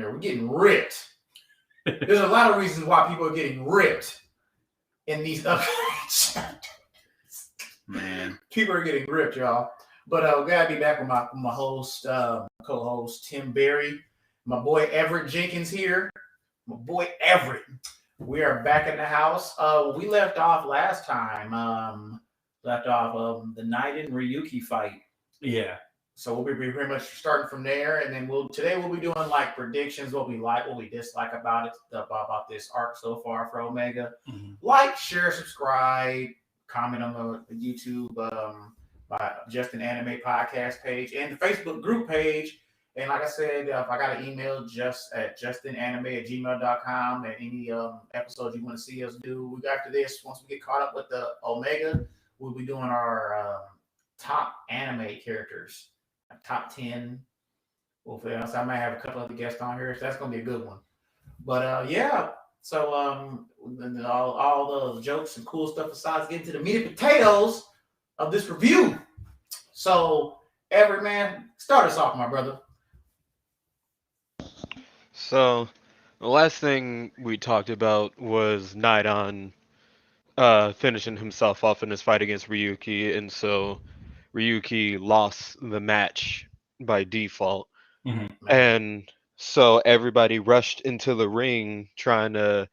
there. We're getting ripped. There's a lot of reasons why people are getting ripped in these updates. Man, people are getting ripped, y'all. But we gotta be back with my host, co-host Tim Barrie, my boy Everett Jenkins here. My boy Everett. We are back in the house. We left off last time. The Night in Ryuki fight. Yeah. So we'll be pretty much starting from there, and then today we'll be doing like predictions, what we like, what we dislike about this arc so far for Omega. Mm-hmm. Like, share, subscribe, comment on the YouTube by Just an Anime podcast page and the Facebook group page. And like I said, if I got an email, just at justinanime@gmail.com, and any episodes you want to see us do. After this, once we get caught up with the Omega, we'll be doing our top anime characters, top 10. So I might have a couple other guests on here, so that's gonna be a good one. But yeah, so all the jokes and cool stuff aside, getting to the meat and potatoes of this review. So Everett, man, start us off, my brother. So the last thing we talked about was Nidon finishing himself off in his fight against Ryuki, and so Ryuki lost the match by default. Mm-hmm. And so everybody rushed into the ring trying to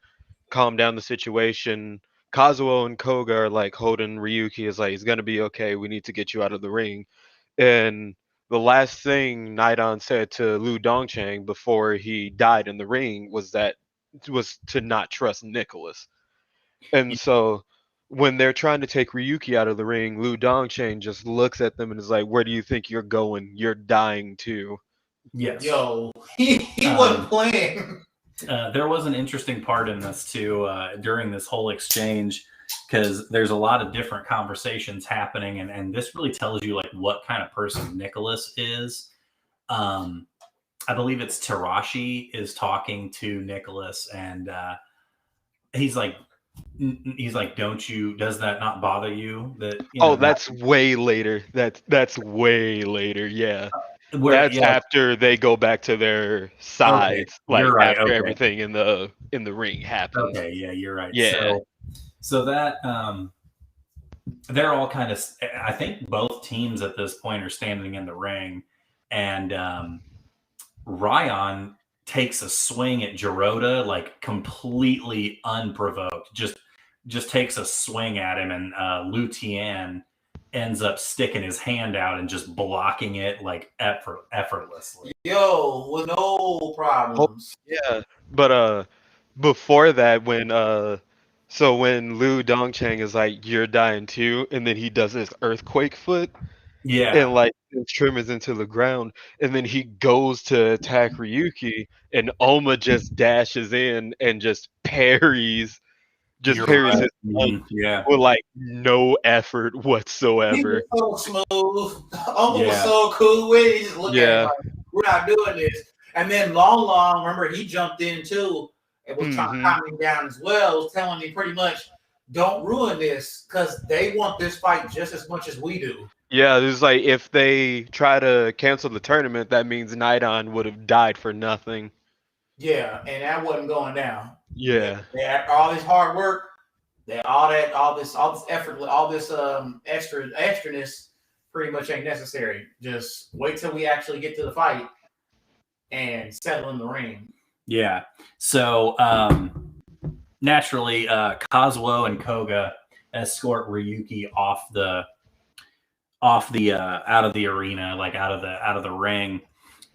calm down the situation. Kazuo and Koga are like holding Ryuki, is like, he's gonna be okay, we need to get you out of the ring. And the last thing Nidon said to Lu Dongchang before he died in the ring was to not trust Nicholas. And so when they're trying to take Ryuki out of the ring, Lu Dongchang just looks at them and is like, where do you think you're going? You're dying too. Yes. Yo, he wasn't playing. There was an interesting part in this too, during this whole exchange, because there's a lot of different conversations happening, and this really tells you like what kind of person Nicholas is. I believe it's Tarashi is talking to Nicholas, and he's like, does that not bother you? That's way later. That's way later. Yeah. That's after they go back to their sides, okay. You're right. after everything in the ring happens. Okay, yeah, you're right. Yeah. So that they're all kind of, I think both teams at this point are standing in the ring, and Ryan takes a swing at Giroda, like completely unprovoked, just takes a swing at him, and Lu Tian ends up sticking his hand out and just blocking it like effortlessly. Yo, with no problems. Yeah, but before that, when Lu Dongchang is like, you're dying too, and then he does this earthquake foot, and like tremors into the ground, and then he goes to attack Ryuki, and Oma just dashes in and just parries. His punch with like no effort whatsoever. He was so smooth. Oma was so cool with it. He just looked at him like, we're not doing this. And then Long, remember, he jumped in too and was trying to calm him down as well, was telling me pretty much, don't ruin this, because they want this fight just as much as we do. Yeah, it's like if they try to cancel the tournament, that means Nidon would have died for nothing. Yeah, and that wasn't going down. Yeah. After all this hard work, all this effort, all this extraness pretty much ain't necessary. Just wait till we actually get to the fight and settle in the ring. Yeah. So naturally, Kazuo and Koga escort Ryuki out of the arena, like out of the ring.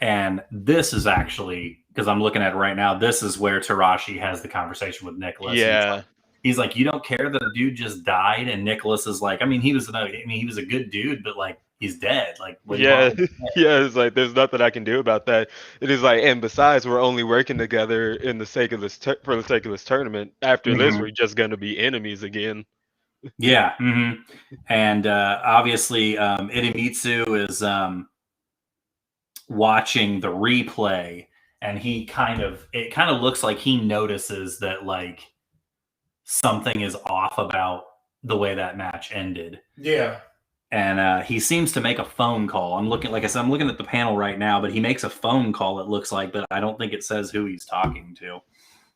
And this is actually, because I'm looking at it right now, this is where Tarashi has the conversation with Nicholas. Yeah. He's like, you don't care that a dude just died? And Nicholas is like, he was a good dude, but like, he's dead. Like, it's like, there's nothing I can do about that. It is like, and besides, we're only working together for the sake of this tournament. After this, we're just gonna be enemies again. Yeah. Mm-hmm. And obviously, Idemitsu is watching the replay, and it kind of looks like he notices that like something is off about the way that match ended. Yeah. and he seems to make a phone call. I'm looking, like I said, I'm looking at the panel right now, but he makes a phone call. It looks like, but I don't think it says who he's talking to.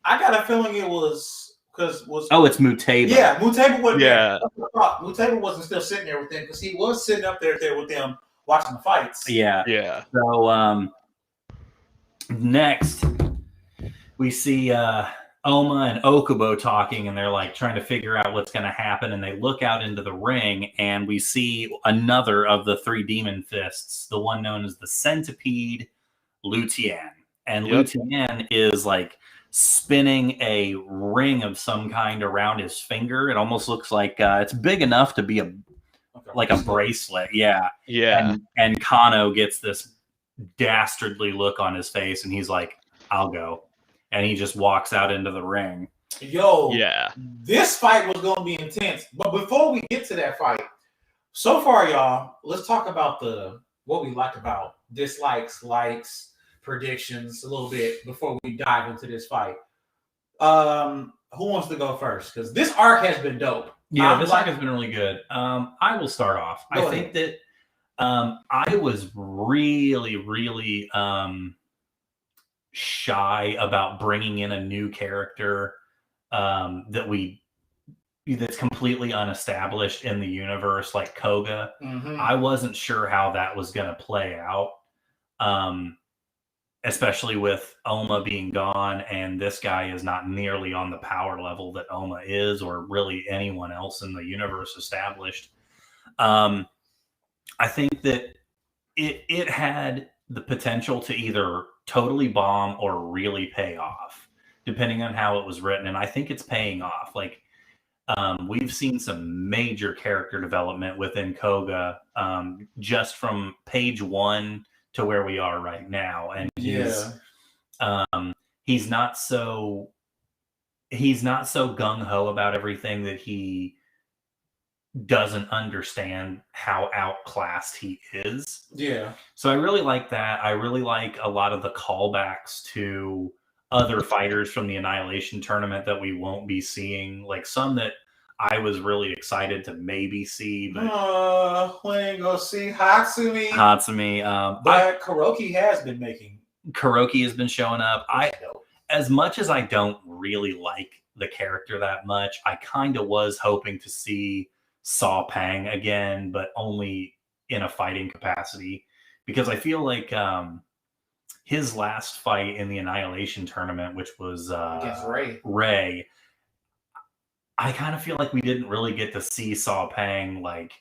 I got a feeling it was because it's Mutaba. Yeah, Mutaba wasn't Yeah. there. Mutaba wasn't still sitting there with them because he was sitting up there with them watching the fights. Yeah. Yeah. So next we see Oma and Okubo talking, and they're like trying to figure out what's going to happen. And they look out into the ring, and we see another of the three demon fists, the one known as the Centipede Lutian. And Lutian is like spinning a ring of some kind around his finger. It almost looks like it's big enough to be a bracelet. Yeah. And Kano gets this dastardly look on his face, and he's like, I'll go. And he just walks out into the ring. This fight was going to be intense. But before we get to that fight, so far, y'all, let's talk about what we like about dislikes, likes, predictions a little bit before we dive into this fight. Who wants to go first? Because this arc has been dope. Yeah, this arc has been really good. I will start off. I think that I was really, really shy about bringing in a new character that's completely unestablished in the universe, like Koga. Mm-hmm. I wasn't sure how that was going to play out, especially with Oma being gone, and this guy is not nearly on the power level that Oma is, or really anyone else in the universe established. I think that it had the potential to either totally bomb or really pay off, depending on how it was written. And I think it's paying off. Like, we've seen some major character development within Koga, just from page 1 to where we are right now. And he's not so gung-ho about everything that he doesn't understand how outclassed he is. Yeah. So I really like that. I really like a lot of the callbacks to other fighters from the Annihilation tournament that we won't be seeing. Like some that I was really excited to maybe see, but we ain't gonna see Hatsumi. But Kuroki has been making. Kuroki has been showing up. As much as I don't really like the character that much, I kind of was hoping to see Saw Pang again, but only in a fighting capacity, because I feel like his last fight in the Annihilation tournament, which was against Ray, I kind of feel like we didn't really get to see Saw Pang like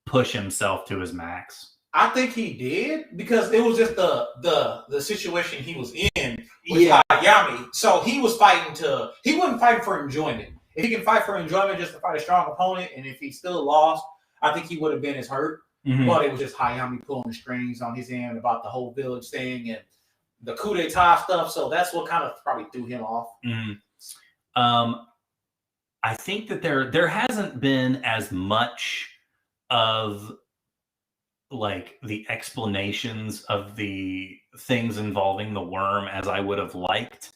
push himself to his max. I think he did, because it was just the situation he was in with Hayami. So he was he wasn't fighting for enjoyment. If he can fight for enjoyment just to fight a strong opponent, and if he still lost, I think he would have been as hurt. Mm-hmm. But it was just Hayami pulling the strings on his end about the whole village thing and the coup d'etat stuff. So that's what kind of probably threw him off. Mm-hmm. I think that there hasn't been as much of like the explanations of the things involving the worm as I would have liked,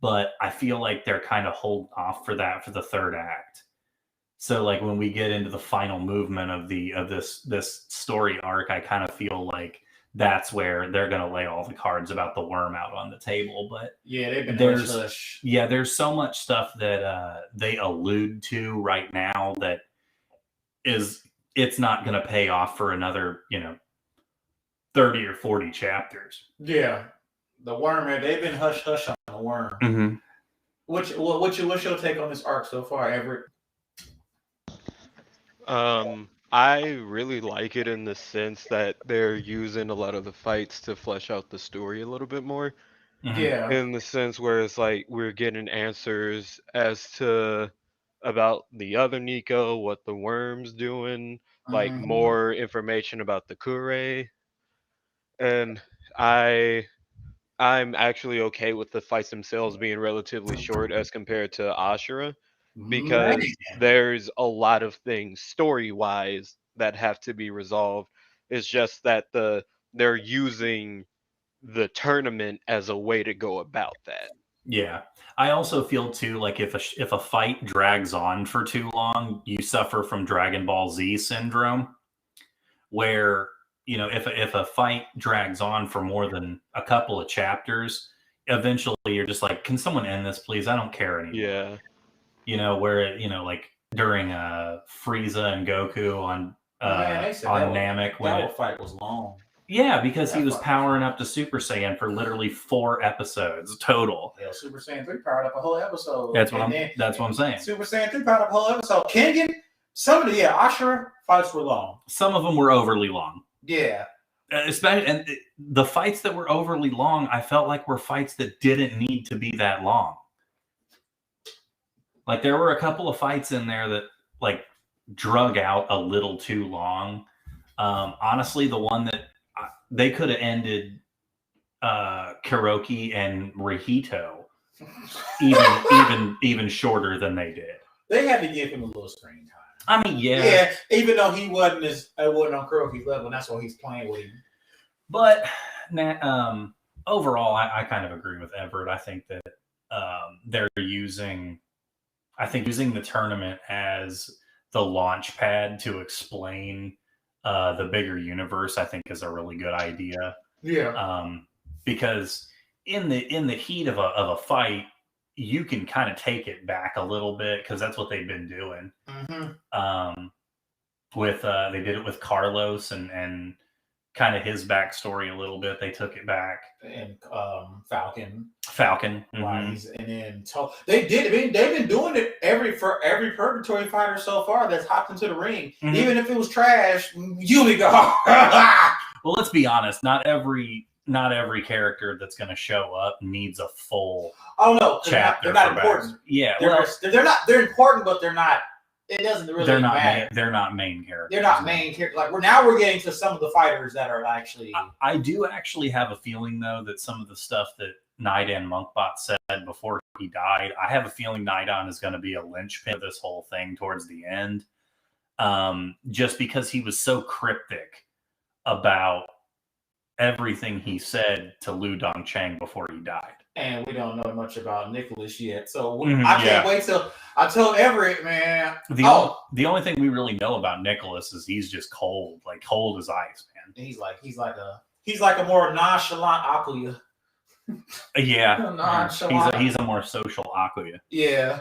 but I feel like they're kind of holding off for that for the third act. So like when we get into the final movement of this story arc, I kind of feel like that's where they're going to lay all the cards about the worm out on the table. But yeah, they've been hush. Yeah, there's so much stuff that they allude to right now that it's not going to pay off for another 30 or 40 chapters. Yeah, the worm, they've been hush on the worm. Mm-hmm. What's your take on this arc so far, Everett? I really like it in the sense that they're using a lot of the fights to flesh out the story a little bit more. Mm-hmm. Yeah. In the sense where it's like we're getting answers as to about the other Nico, what the worm's doing, like more information about the Kure. And I'm actually okay with the fights themselves being relatively short as compared to Ashura, because there's a lot of things story-wise that have to be resolved. It's just that they're using the tournament as a way to go about that. Yeah. I also feel too like if a fight drags on for too long, you suffer from Dragon Ball Z syndrome, where if a fight drags on for more than a couple of chapters, eventually you're just like, can someone end this, please? I don't care anymore. Yeah. Where like during Frieza and Goku on Man, they said on Namek when that fight was long. Yeah, because he was fight. powering up to Super Saiyan for literally 4 episodes total. Hell, Super Saiyan 3 powered up a whole episode. That's what I'm saying. Super Saiyan 3 powered up a whole episode. Kengan, some of the Ashura fights were long. Some of them were overly long. Yeah. Especially, and the fights that were overly long, I felt like were fights that didn't need to be that long. Like there were a couple of fights in there that like drug out a little too long. Honestly, the one that they could have ended Kuroki and Rihito even shorter than they did. They had to give him a little screen time. I mean, yeah, even though he wasn't on Kuroki's level, and that's why he's playing with him. But overall, I kind of agree with Everett. I think that they're using the tournament as the launch pad to explain the bigger universe, I think, is a really good idea. Yeah. Because in the heat of a fight, you can kind of take it back a little bit, because that's what they've been doing. Mm-hmm. They did it with Carlos and kind of his backstory a little bit. They took it back. And Falcon. Mm-hmm. And then they've been doing it for every purgatory fighter so far that's hopped into the ring. Mm-hmm. Even if it was trash, you go. Well, let's be honest. Not every character that's going to show up needs a full chapter. They're not important. Yeah, they're not. They're important, but they're not. It doesn't really matter. They're not main characters. They're not main characters. Like we're getting to some of the fighters that are actually. I do actually have a feeling though that some of the stuff that Naidan Monkbot said before he died, I have a feeling Naidan is going to be a linchpin of this whole thing towards the end, just because he was so cryptic about everything he said to Lu Dongcheng before he died. And we don't know much about Nicholas yet, so I can't wait till I tell Everett, man. The only thing we really know about Nicholas is he's just cold as ice, man. He's like a more nonchalant Akuya. Yeah, he's a more social Akuya. Yeah.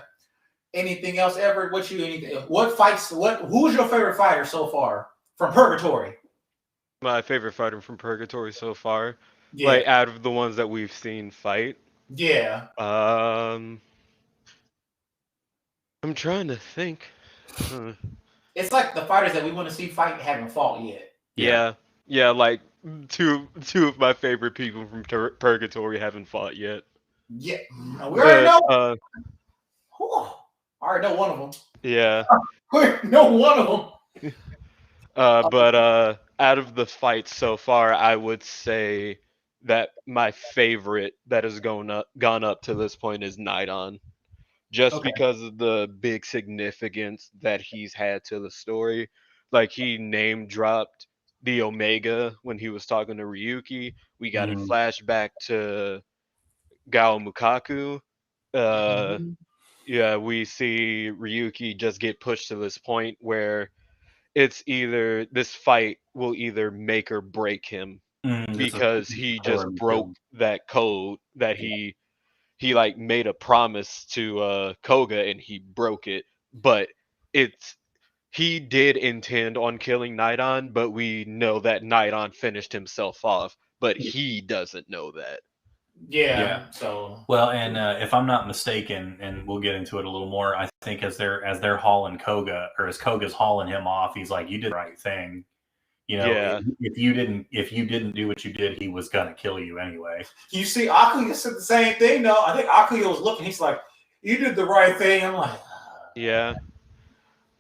Anything else, Everett? Who's your favorite fighter so far from Purgatory? My favorite fighter from Purgatory so far, like out of the ones that we've seen fight. Yeah. I'm trying to think. It's like the fighters that we want to see fight haven't fought yet. Yeah. Like two of my favorite people from Purgatory haven't fought yet. Yeah, we already know. I already know one of them. Yeah. We know one of them. But out of the fights so far, I would say that my favorite that has gone up to this point is Nidon. Just because of the big significance that he's had to the story. Like, he name dropped the Omega when he was talking to Ryuki. We got a flashback to Gao Mukaku. Yeah, we see Ryuki just get pushed to this point where it's either this fight will either make or break him, because he just broke that code that he like made a promise to Koga and he broke it. But he did intend on killing Nidon, but we know that Nidon finished himself off, but he doesn't know that. Yeah. So and if I'm not mistaken, and we'll get into it a little more, I think as they're hauling Koga, or as Koga's hauling him off, he's like, "You did the right thing." If you didn't do what you did, he was gonna kill you anyway. You see, Akuya said the same thing, though. I think Akuya was looking. He's like, "You did the right thing." I'm like, yeah.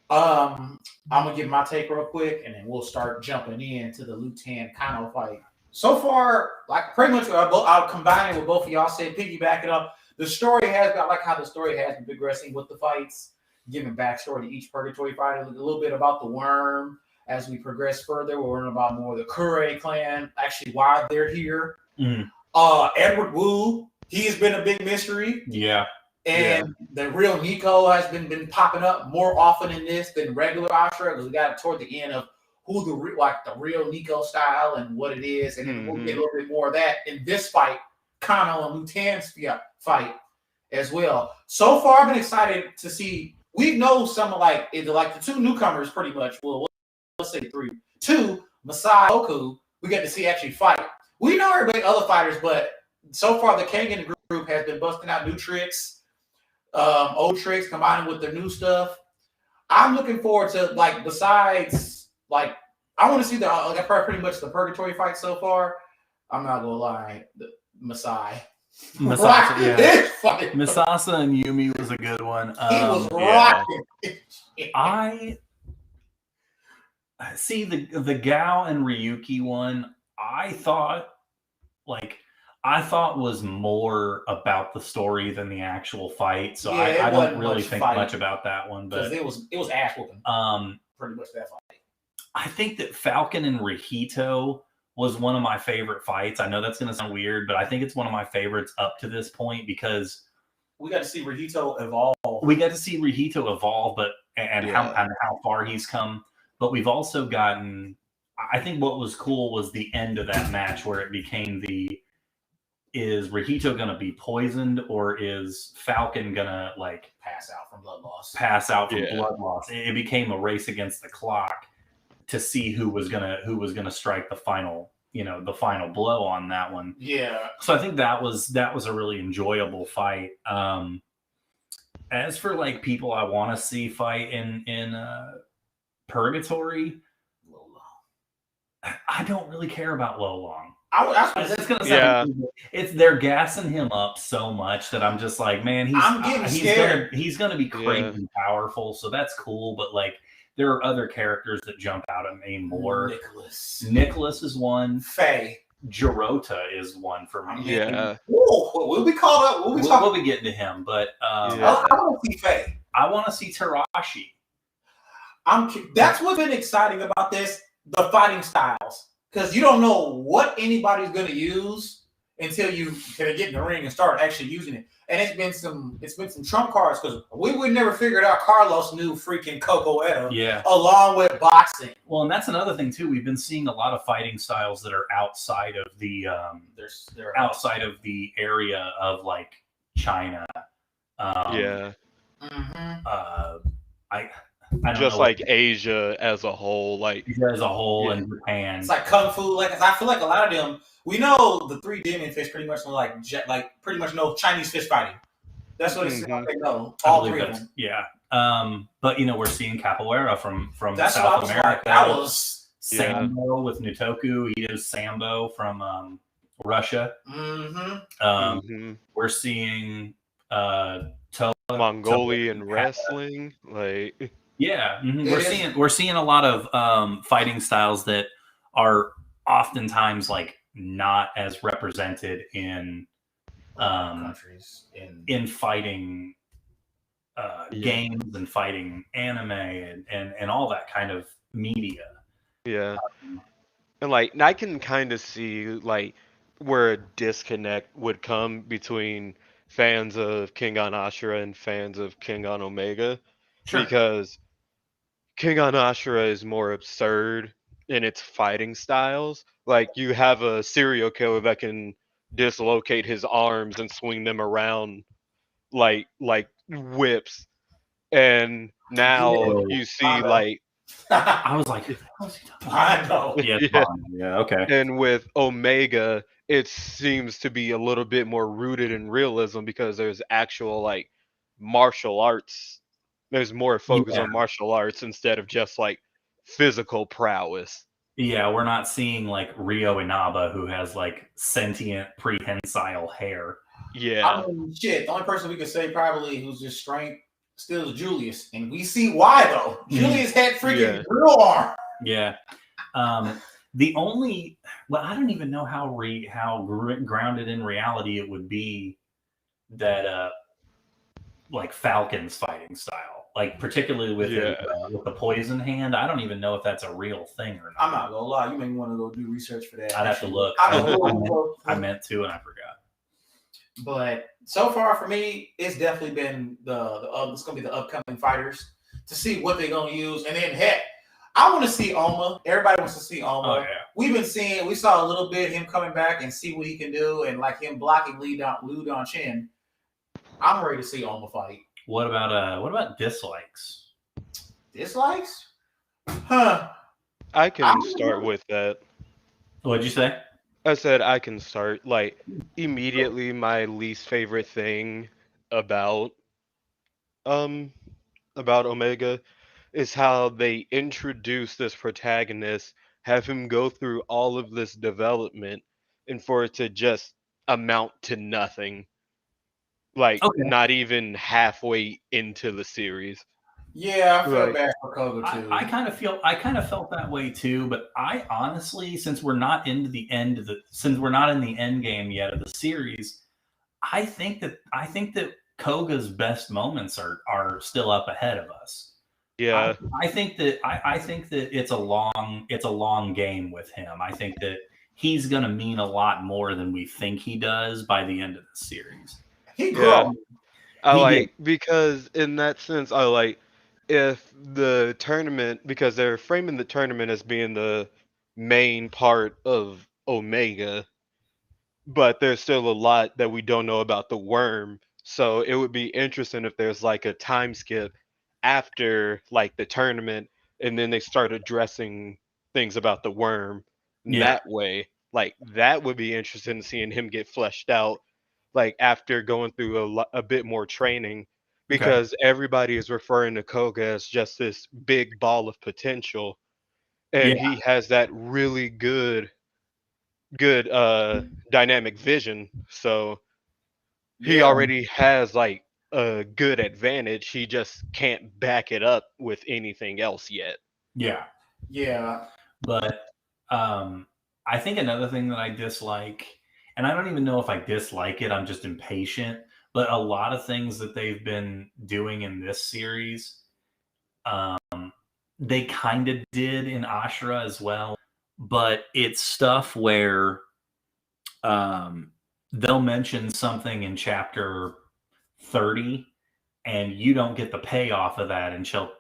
I'm gonna give my take real quick, and then we'll start jumping into the Lieutenant Kano fight. So far, like pretty much, I'll combine it with both of y'all said, piggyback it up. The story has got like how the story has been progressing with the fights, giving backstory to each Purgatory fighter, a little bit about the Worm. As we progress further, we'll learn about more of the Kure clan, actually why they're here. Edward Wu He's been a big mystery. Yeah. And the real Nico has been popping up more often in this than regular Astra, because we got toward the end of who the real Nico style and what it is, and then we'll get a little bit more of that in this fight, Kano and Liu Tan's fight as well. So far, I've been excited to see. We know some of either the two newcomers pretty much. Well, let's say 3, 2 Masai Goku. We get to see actually fight. We know everybody other fighters, but so far the Kengan group has been busting out new tricks. Old tricks combined with the new stuff. I'm looking forward to besides I want to see pretty much the purgatory fight so far. I'm not gonna lie, the Masai. Misasa, yeah. Misasa and Yumi was a good one. He was rocking. I see the Gao and Ryuki one. I thought was more about the story than the actual fight. So I don't really think much about that one, but it was ass whooping. Pretty much that fight. I think that Falcon and Rihito was one of my favorite fights. I know that's going to sound weird, but I think it's one of my favorites up to this point because we got to see Rihito evolve. But how far he's come. But we've also gotten. I think what was cool was the end of that match where it became is Rihito going to be poisoned or is Falcon going to pass out from blood loss? Blood loss. It became a race against the clock to see who was gonna strike the final blow on that one. Yeah. So I think that was a really enjoyable fight. As for people I want to see fight in Purgatory, Lo Long. I don't really care about Lo Long. That's gonna sound they're gassing him up so much that I'm just like, man, he's gonna be crazy powerful, so that's cool, but there are other characters that jump out at me more. Nicholas is one. Faye. Jirota is one for me. Yeah. We'll be called up. We'll be getting to him, but I want to see Faye. I want to see Tarashi. That's what's been exciting about this, the fighting styles. Because you don't know what anybody's going to use until you get in the ring and start actually using it. And it's been some trump cards because we would never figured out Carlos knew freaking Cocoetta along with boxing. Well, and that's another thing too. We've been seeing a lot of fighting styles that are outside of the they're outside of the area of China. I just Asia as a whole, and Japan. It's like kung fu. I feel like a lot of them. We know the 3 demon fish pretty much know pretty much know Chinese fish fighting. That's what it's they know. All 3 of them. Yeah. But we're seeing capoeira from South America. That was Sambo with Nutoku. He is Sambo from Russia. We're seeing Mongolian wrestling, we're seeing a lot of fighting styles that are oftentimes not as represented in countries in fighting games and fighting anime and all that kind of media. Yeah. And I can kind of see where a disconnect would come between fans of Kengan Ashura and fans of Kengan Omega. Sure. Because Kengan Ashura is more absurd in its fighting styles. You have a serial killer that can dislocate his arms and swing them around like whips. And now you see I was like, I know. Yeah, okay. And with Omega, it seems to be a little bit more rooted in realism because there's actual martial arts. There's more focus on martial arts instead of just physical prowess. Yeah, we're not seeing Ryo Inaba, who has sentient prehensile hair. Yeah. The only person we could say probably who's just strength still is Julius, and we see why though. Julius had freaking real arm. Yeah. The only, I don't even know how grounded in reality it would be that Falcon's fighting style. Particularly with the poison hand, I don't even know if that's a real thing or not. I'm not gonna lie, you may want to go do research for that. I'd have to look. I meant to, and I forgot. But so far for me, it's definitely been it's gonna be the upcoming fighters to see what they're gonna use, and then heck, I want to see Oma. Everybody wants to see Oma. Oh yeah. We saw a little bit him coming back and see what he can do, and like him blocking Lu Don Chin. I'm ready to see Oma fight. What about dislikes? Dislikes? Huh? I can start with that. What'd you say? I said I can start. Like, immediately, my least favorite thing about um about Omega is how they introduce this protagonist, have him go through all of this development, and for it to just amount to nothing. Like, Okay. not even halfway into the series. Yeah, I feel Like, bad for Koga too. I kind of felt that way too, but I honestly, since we're not in the end game yet of the series, I think that Koga's best moments are still up ahead of us. yeah, I think that it's a long game with him. I think that he's gonna mean a lot more than we think he does by the end of the series. He grew yeah. up. I He like, because in that sense, I like, if the tournament, because they're framing the tournament as being the main part of Omega, but there's still a lot that we don't know about the worm. So it would be interesting if there's like a time skip after like the tournament, and then they start addressing things about the worm Yeah. that way. Like, that would be interesting, seeing him get fleshed out, like after going through a bit more training, Okay. because everybody is referring to Koga as just this big ball of potential, and Yeah. he has that really good dynamic vision. So he Yeah, already has like a good advantage. He just can't back it up with anything else yet. Yeah. yeah. But I think another thing that I dislike, and I don't even know if I dislike it, I'm just impatient, but a lot of things that they've been doing in this series, they kind of did in Ashura as well. But it's stuff where they'll mention something in chapter 30, and you don't get the payoff of that until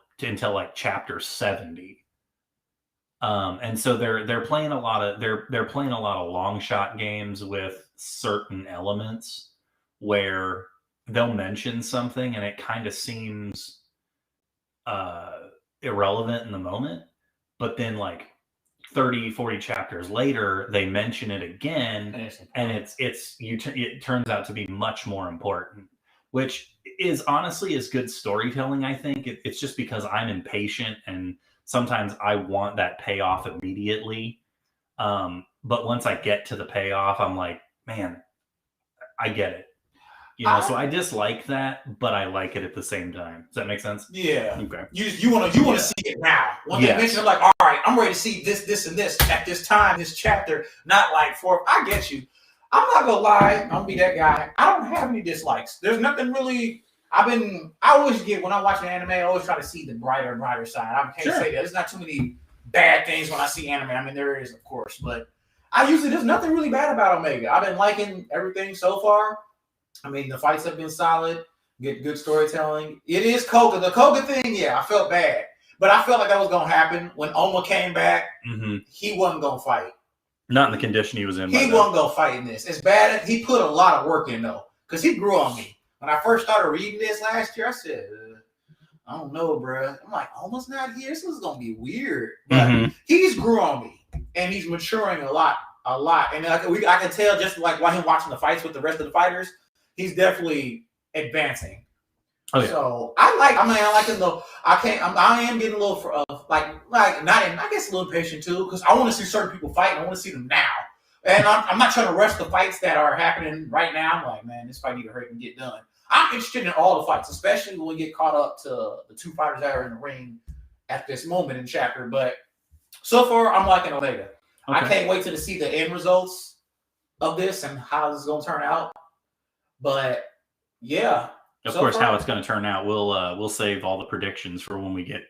like chapter 70. And so they're playing a lot of they're playing a lot of long shot games with certain elements where they'll mention something and it kind of seems irrelevant in the moment, but then like 30-40 chapters later they mention it again, and it turns out to be much more important, which is honestly is good storytelling. I think it's just because I'm impatient and sometimes I want that payoff immediately. But once I get to the payoff, I'm like, man, I get it. So I dislike that, but I like it at the same time. Does that make sense? Yeah. Okay. You want to see it now. When they mention, I'm like, all right, I'm ready to see this, and this at this time, this chapter. Not like I get you. I'm not gonna lie. I'm gonna be that guy. I don't have any dislikes. There's nothing really. I always get, when I watch an anime, I always try to see the brighter side. I can't say that. There's not too many bad things when I see anime. I mean, there is, of course, but there's nothing really bad about Omega. I've been liking everything so far. I mean, the fights have been solid. Good storytelling. It is Koga. The Koga thing, yeah, I felt bad. But I felt like that was going to happen. When Oma came back, he wasn't going to fight. Not in the condition he was in. He wasn't going to fight in this. As bad as he put a lot of work in, though, because he grew on me. When I first started reading this last year, I said, I don't know, bro. I'm like, Oma's not here. This is going to be weird. But he's grew on me, and he's maturing a lot. And I can tell just like while him watching the fights with the rest of the fighters, he's definitely advancing. Oh, yeah. So I like him though. I am getting a little I guess a little impatient too, because I want to see certain people fight and I want to see them now. And I'm not trying to rush the fights that are happening right now. I'm like, man, this fight need to hurry and get done. I'm interested in all the fights, especially when we get caught up to the two fighters that are in the ring at this moment in chapter. But so far, I'm liking Omega. Okay. I can't wait to see the end results of this and how this is going to turn out. But yeah, of course, how it's going to turn out, we'll save all the predictions for when we get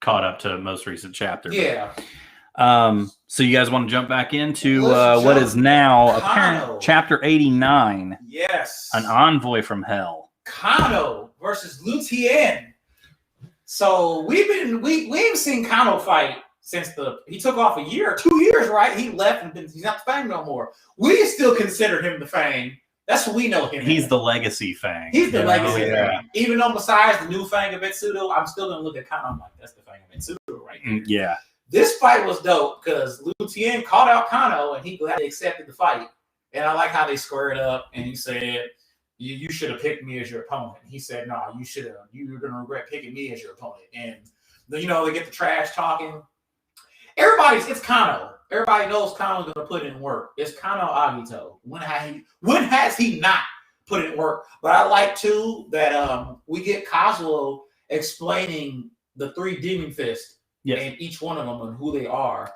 caught up to most recent chapter. Yeah. So you guys want to jump back into Let's what jump is now Kano. apparent chapter 89? Yes. An envoy from hell. Kano versus Liu Tien. So we haven't seen Kano fight since he took off a year, 2 years, right? He left and he's not the Fang no more. We still consider him the Fang. That's what we know him. He's the legacy Fang. He's the legacy Fang. Even though besides the new Fang of Mitsudo, I'm still gonna look at Kano. I'm like, that's the Fang of Mitsudo right here. Yeah. This fight was dope because Liu Tien called out Kano and he gladly accepted the fight. And I like how they squared up and he said, you should have picked me as your opponent. He said, no, you should have. You're going to regret picking me as your opponent. And, they get the trash talking. It's Kano. Everybody knows Kano's going to put in work. It's Kano Agito. When has he not put in work? But I like, too, that we get Kazuo explaining the 3 demon fists. Yes. And each one of them and who they are.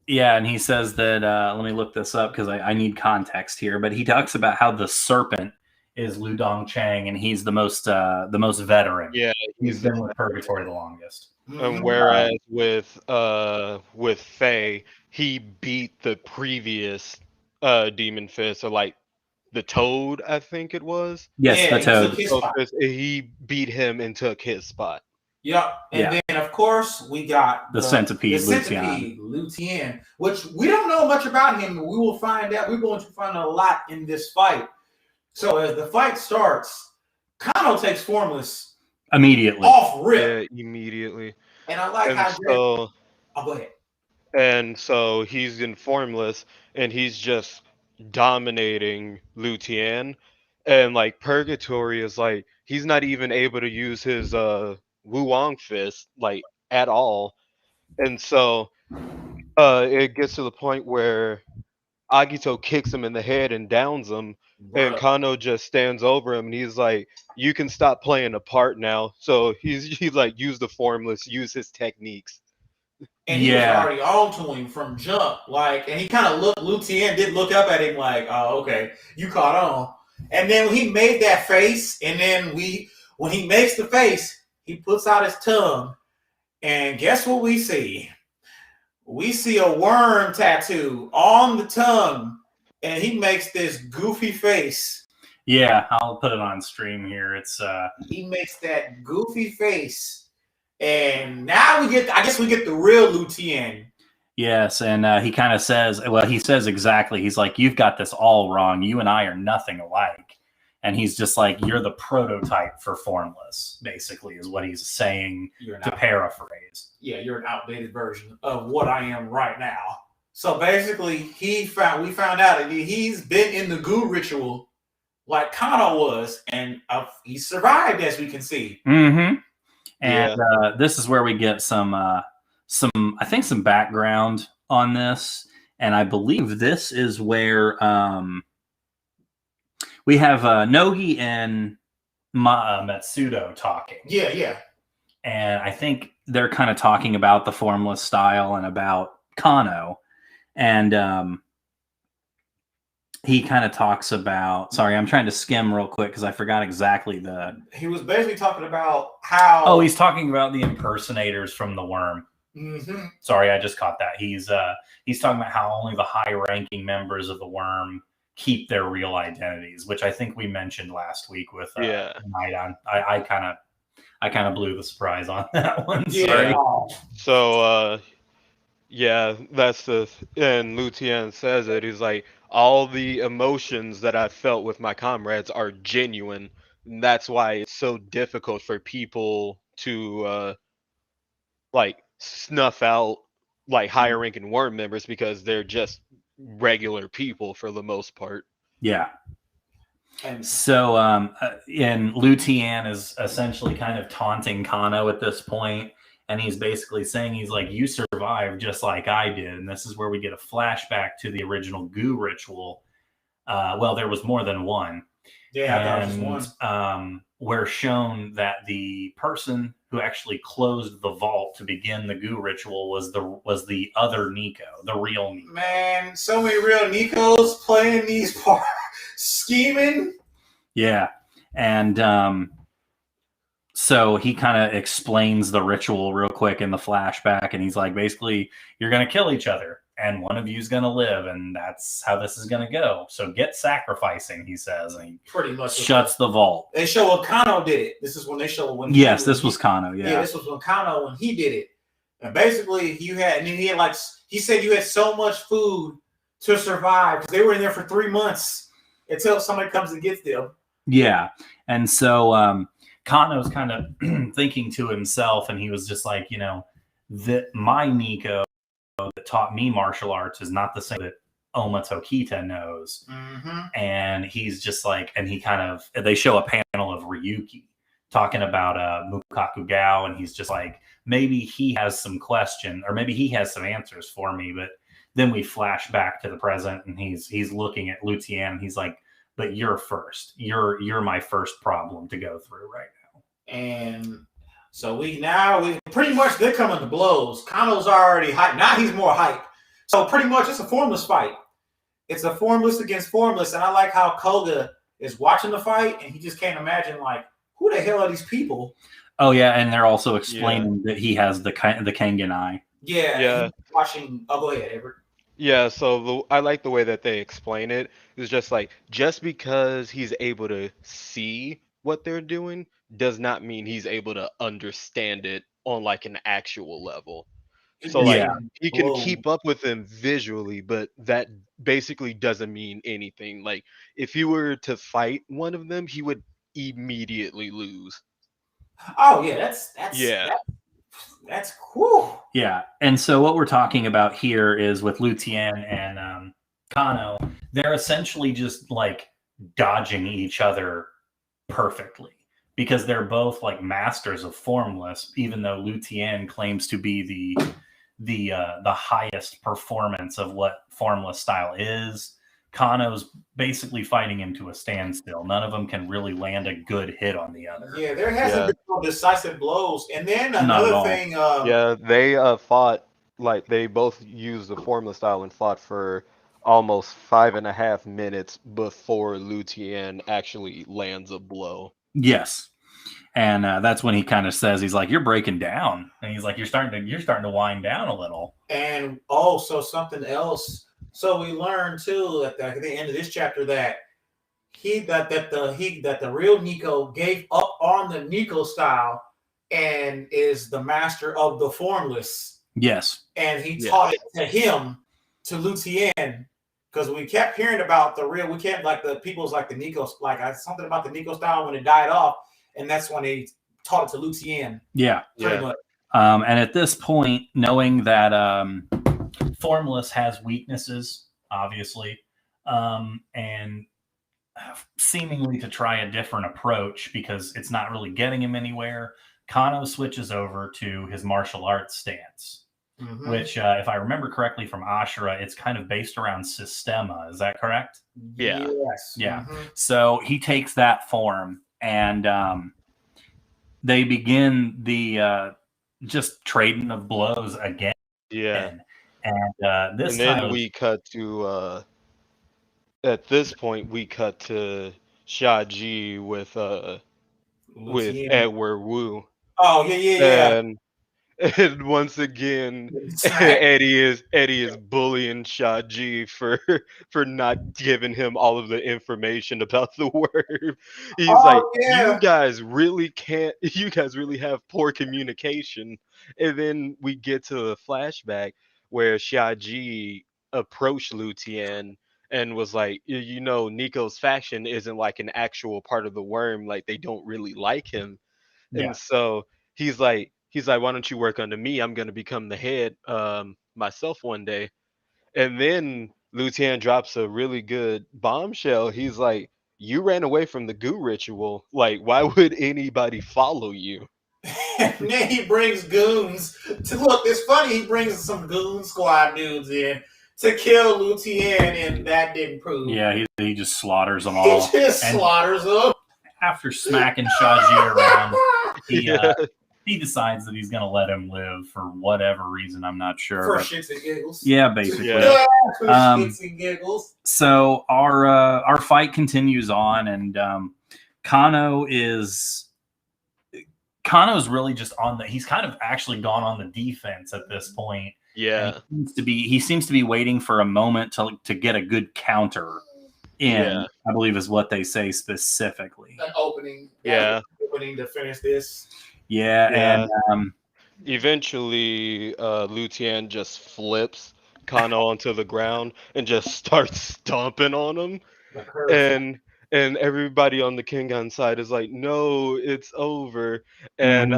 Yeah, and he says that, let me look this up because I need context here, but he talks about how the serpent is Lu Dongchang, and he's the most veteran. Yeah. He's been with Purgatory the longest. And whereas with Faye, he beat the previous Demon Fist, or like the Toad, I think it was. Yes, the Toad. He beat him and took his spot. Yep. And then, of course, we got the centipede, Liu Tien, which we don't know much about him. We will find out. We're going to find a lot in this fight. So as the fight starts, Kano takes Formless immediately. Off rip. Yeah, immediately. And I like how go ahead. And so he's in Formless, and he's just dominating Liu Tien. And, like, Purgatory is, like, he's not even able to use his Wuong fist, like, at all. And so it gets to the point where Agito kicks him in the head and downs him, and Kano just stands over him and he's like, you can stop playing a part now. So he's like, use the Formless, use his techniques. And he was already on to him from jump. And he kind of looked, Liu Tien did look up at him like, oh, okay, you caught on. And then he made that face, and then when he makes the face, he puts out his tongue, and guess what we see? We see a worm tattoo on the tongue, and he makes this goofy face. Yeah, I'll put it on stream here. It's he makes that goofy face, and now we get the real Liu Tien. Yes, and he kind of says, he says exactly. He's like, you've got this all wrong. You and I are nothing alike. And he's just like, you're the prototype for Formless, basically, is what he's saying, to paraphrase. Yeah, you're an outdated version of what I am right now. So basically, we found out that he's been in the goo ritual like Kano was, and he survived, as we can see. Mm-hmm. And this is where we get some background on this. And I believe this is where we have Nogi and Matsudo talking. Yeah. And I think they're kind of talking about the Formless style and about Kano. And he kind of talks about, sorry, I'm trying to skim real quick because I forgot exactly he was basically talking about how... Oh, he's talking about the impersonators from the worm. Mm-hmm. Sorry, I just caught that. He's talking about how only the high-ranking members of the worm keep their real identities, which I think we mentioned last week with Night On. I kind of blew the surprise on that one. Sorry. So that's and Liu Tien says it. He's like, all the emotions that I felt with my comrades are genuine. And that's why it's so difficult for people to snuff out like higher ranking worm members, because they're just regular people for the most part. Yeah. And so and Liu Tien is essentially kind of taunting Kano at this point, and he's basically saying, he's like, you survived just like I did. And this is where we get a flashback to the original goo ritual. Well, there was more than one. Yeah, and, that was one. We're shown that the person who actually closed the vault to begin the goo ritual was the other Nico, the real Nico. Man, so many real Nikos playing these parts, scheming. Yeah, and So he kind of explains the ritual real quick in the flashback, and he's like, basically, you're going to kill each other, and one of you is going to live, and that's how this is going to go. So get sacrificing, he says, and he pretty much shuts the vault. They show when Kano did it. This is when they show when. Yes, this was Kano. Yeah, this was when Kano when he did it, and basically he had like he said you had so much food to survive because they were in there for 3 months until somebody comes and gets them. Yeah, and so. Kano's kind of thinking to himself, and he was just like, that my Nico that taught me martial arts is not the same that Oma Tokita knows. Mm-hmm. And he's just like, and he they show a panel of Ryuki talking about Mukaku Gao, and he's just like, maybe he has some question, or maybe he has some answers for me. But then we flash back to the present, and he's looking at Liu Tian, and he's like, but you're first. You're my first problem to go through right now. And so we pretty much they're coming to blows. Kano's already hyped. Now he's more hyped. So pretty much it's a formless fight. It's a formless against formless. And I like how Koga is watching the fight and he just can't imagine like, who the hell are these people? Oh yeah, and they're also explaining that he has the Kengan eye. Yeah. Watching. Oh, go ahead, Everett. Yeah, so I like the way that they explain it. It's just like, just because he's able to see what they're doing does not mean he's able to understand it on like an actual level. So like he can keep up with them visually, but that basically doesn't mean anything. Like if you were to fight one of them, he would immediately lose. Oh yeah, that's cool. Yeah, and so what we're talking about here is with Liu Tian and Kano, they're essentially just like dodging each other perfectly because they're both like masters of formless, even though Liu Tian claims to be the highest performance of what formless style is. Kano's basically fighting him to a standstill. None of them can really land a good hit on the other. Yeah, there hasn't been no decisive blows. And then another thing. They fought, like, they both used the formless style and fought for almost 5.5 minutes before Liu Tian actually lands a blow. Yes. And that's when he kind of says, he's like, you're breaking down. And he's like, you're starting to wind down a little. And also something else. So we learned too at the end of this chapter that the real Nico gave up on the Nico style and is the master of the formless. Yes. And he taught it to him, to Liu Tian, because we kept hearing about we kept like the people's like the Nico, like something about the Nico style when it died off, and that's when they taught it to Liu Tian. Yeah. Pretty much. And at this point, knowing that formless has weaknesses, obviously, and seemingly to try a different approach because it's not really getting him anywhere, Kano switches over to his martial arts stance, which, if I remember correctly from Ashura, it's kind of based around Sistema. Is that correct? Yeah. Yes. Yeah. So he takes that form, and they begin the just trading of blows again. Yeah. And this and then time we cut to at this point we cut to Shaji with Edward Wu. Oh yeah. And once again, Eddie is bullying Shaji for not giving him all of the information about the worm. He's you guys really have poor communication. And then we get to the flashback where Shaji approached Liu Tian and was like, Nico's faction isn't like an actual part of the worm, like they don't really like him. Yeah. And so he's like, why don't you work under me? I'm going to become the head myself one day. And then Liu Tian drops a really good bombshell. He's like, you ran away from the goo ritual. Like, why would anybody follow you? And then he brings goons to look. It's funny. He brings some goon squad dudes in to kill Liu Tian, and that didn't prove. Yeah, he just slaughters them all. He just slaughters them. After smacking Shaji around, he decides that he's going to let him live for whatever reason. I'm not sure. For shits and giggles. Yeah, basically. Yeah, for shits and giggles. So our fight continues on, and Kano is Kano's really just he's kind of actually gone on the defense at this point. Yeah. And he seems to be waiting for a moment to get a good counter in, I believe is what they say specifically. An opening. Yeah. Opening to finish this. Yeah. And eventually Lutien just flips Kano onto the ground and just starts stomping on him. And everybody on the Kengan side is like, no, it's over. And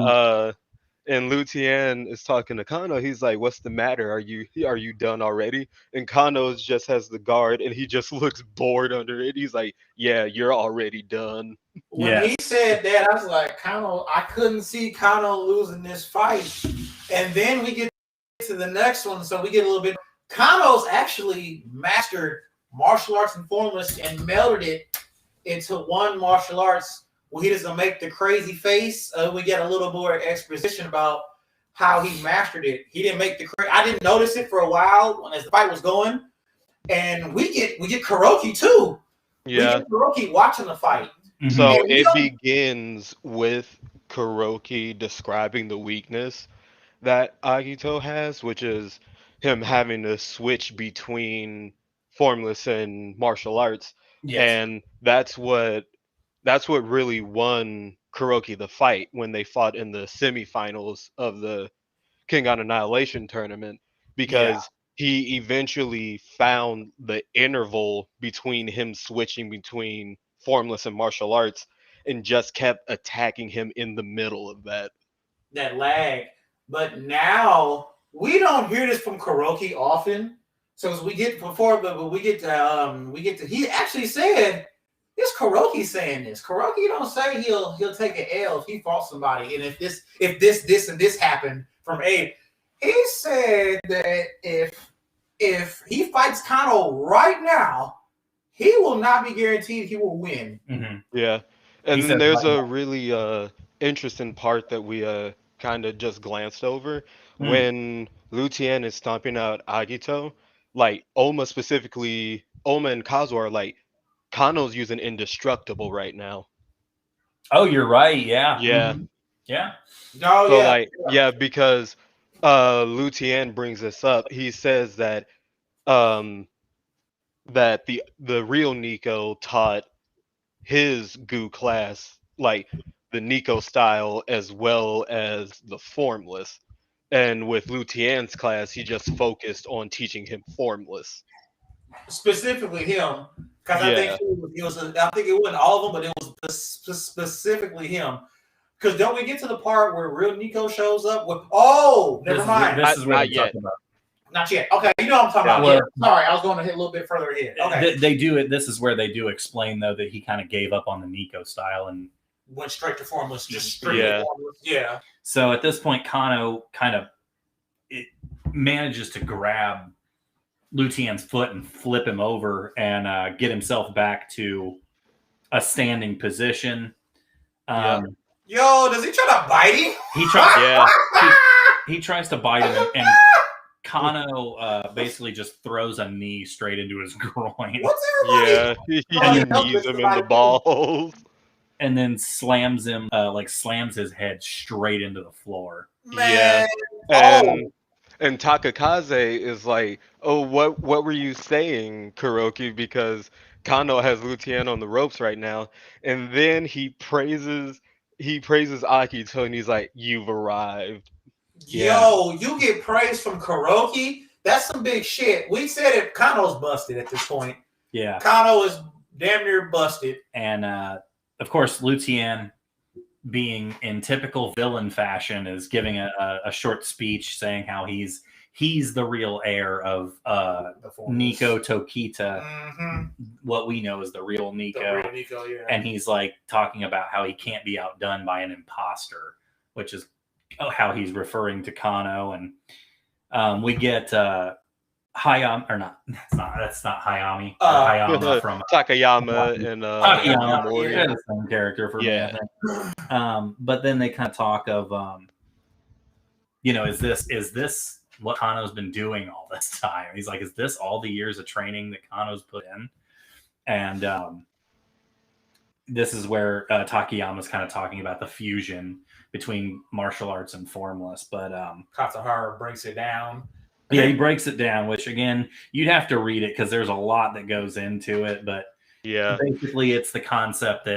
Lutien is talking to Kano. He's like, what's the matter? Are you done already? And Kano just has the guard and he just looks bored under it. He's like, yeah, you're already done. When he said that, I was like, Kano, I couldn't see Kano losing this fight. And then we get to the next one, so we get a little bit. Kano's actually mastered martial arts and formless and melded it into one martial arts where he doesn't make the crazy face. We get a little more exposition about how he mastered it. He didn't make the I didn't notice it for a while as the fight was going. And we get Kuroki too. Yeah. We get Kuroki watching the fight. So it begins with Kuroki describing the weakness that Agito has, which is him having to switch between formless and martial arts. Yes. And that's what really won Kuroki the fight when they fought in the semifinals of the Kengan Annihilation tournament, because he eventually found the interval between him switching between formless and martial arts and just kept attacking him in the middle of that lag. But now we don't hear this from Kuroki often. So as we get to he actually said, it's Kuroki saying this. Kuroki don't say he'll take an L if he fought somebody. And if this and this happened from Abe, he said that if he fights Kano right now, he will not be guaranteed he will win. Mm-hmm. Yeah. And then there's a really interesting part that we kind of just glanced over. When Lutien is stomping out Agito, like Oma and Kazuo are like, Kano's using indestructible right now. Oh, you're right. Yeah. Yeah. Mm-hmm. Yeah. No, so because Lutien brings this up. He says that that the real Nico taught his Gu class like the Nico style as well as the formless. And with Lutien's class, he just focused on teaching him formless. Specifically him, because I think I think it wasn't all of them, but it was specifically him. Because don't we get to the part where real Nico shows up? Never mind. This is what I'm talking about. Not yet. Okay, you know what I'm talking about. Well, sorry, I was going to hit a little bit further ahead. Okay. They do it. This is where they do explain, though, that he kind of gave up on the Nico style and went straight to formless. Just straight to formless. Yeah. So at this point, Kano kind of manages to grab Lutien's foot and flip him over and get himself back to a standing position. Yo, does he try to bite him? He tries to bite him and Kano basically just throws a knee straight into his groin. What's everybody? Yeah, he knees him in the balls. And then slams his head straight into the floor. Man. Yeah. And Takakaze is like, oh, what were you saying, Kuroki? Because Kano has Lutien on the ropes right now. And then he praises Akito and he's like, you've arrived. Yo, you get praise from Kuroki? That's some big shit. We said it. Kano's busted at this point. Yeah. Kano is damn near busted. And, of course, Lutien, being in typical villain fashion, is giving a short speech saying how he's the real heir of Nico Tokita, what we know as the real Nico. The real Nico, yeah. And he's like talking about how he can't be outdone by an imposter, which is how he's referring to Kano. And we get Hayami, or not? That's not Hayami. Hayama from Takayama and Takayama. Yeah, the same character for me. But then they kind of talk of, is this what Kano's been doing all this time? He's like, is this all the years of training that Kano's put in? And this is where Takayama's kind of talking about the fusion between martial arts and formless. But Katsuhara breaks it down. yeah, he breaks it down, which again, you'd have to read it because there's a lot that goes into it. But Yeah. basically, it's the concept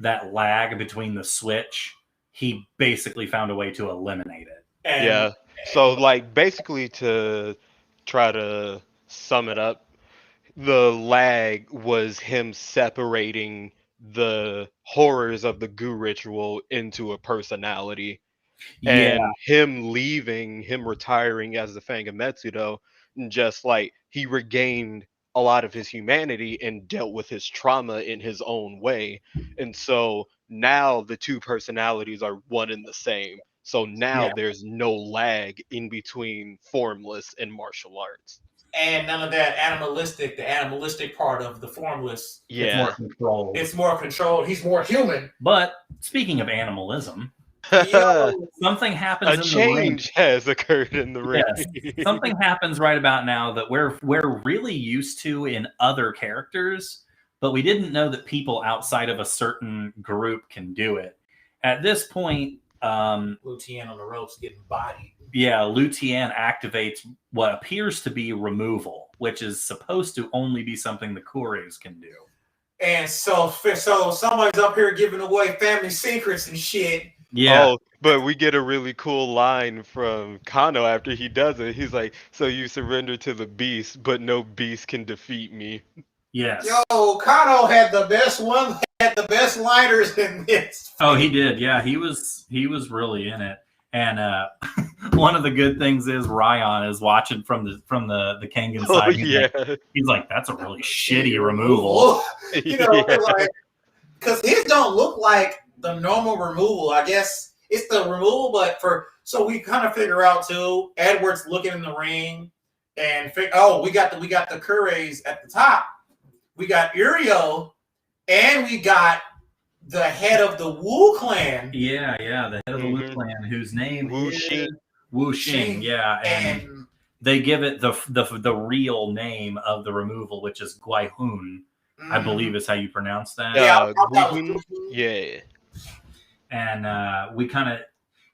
that lag between the switch, he basically found a way to eliminate it. Yeah. So like basically to try to sum it up, the lag was him separating the horrors of the goo ritual into a personality. Yeah, And him leaving, him retiring as the Fang of Metsudo, just like he regained a lot of his humanity and dealt with his trauma in his own way. And so now the two personalities are one and the same. So now Yeah. there's no lag in between formless and martial arts. And none of that the animalistic part of the formless. it's more Yeah. controlled. It's more controlled. He's more human. But speaking of animalism, Yo, something happens A in the ring. change has occurred in the ring. Yes, something happens right about now that we're really used to in other characters, but we didn't know that people outside of a certain group can do it. At this point, Lutien on the ropes getting bodied. yeah, Lutien activates what appears to be removal, which is supposed to only be something the Kores can do. And so somebody's up here giving away family secrets and shit. Yeah. Oh, but we get a really cool line from Kano after he does it. He's like, "So you surrender to the beast, but no beast can defeat me." Yes. Yo, Kano had the best liners in this. Oh, he did. Yeah, he was really in it. And one of the good things is Ryan is watching from the Kengan Oh side. yeah, He's like, that's a really shitty removal. You know, Yeah. like, because his don't look like the normal removal. I guess it's the removal, but so we kind of figure out too. Edward's looking in the ring, and we got the Kures at the top. We got Urio, and we got the head of the Wu clan. Yeah, the head of the Wu clan, whose name Wu is Xing. Wu Xing. Yeah, and they give it the real name of the removal, which is Guaihun. I believe is how you pronounce that. Yeah. And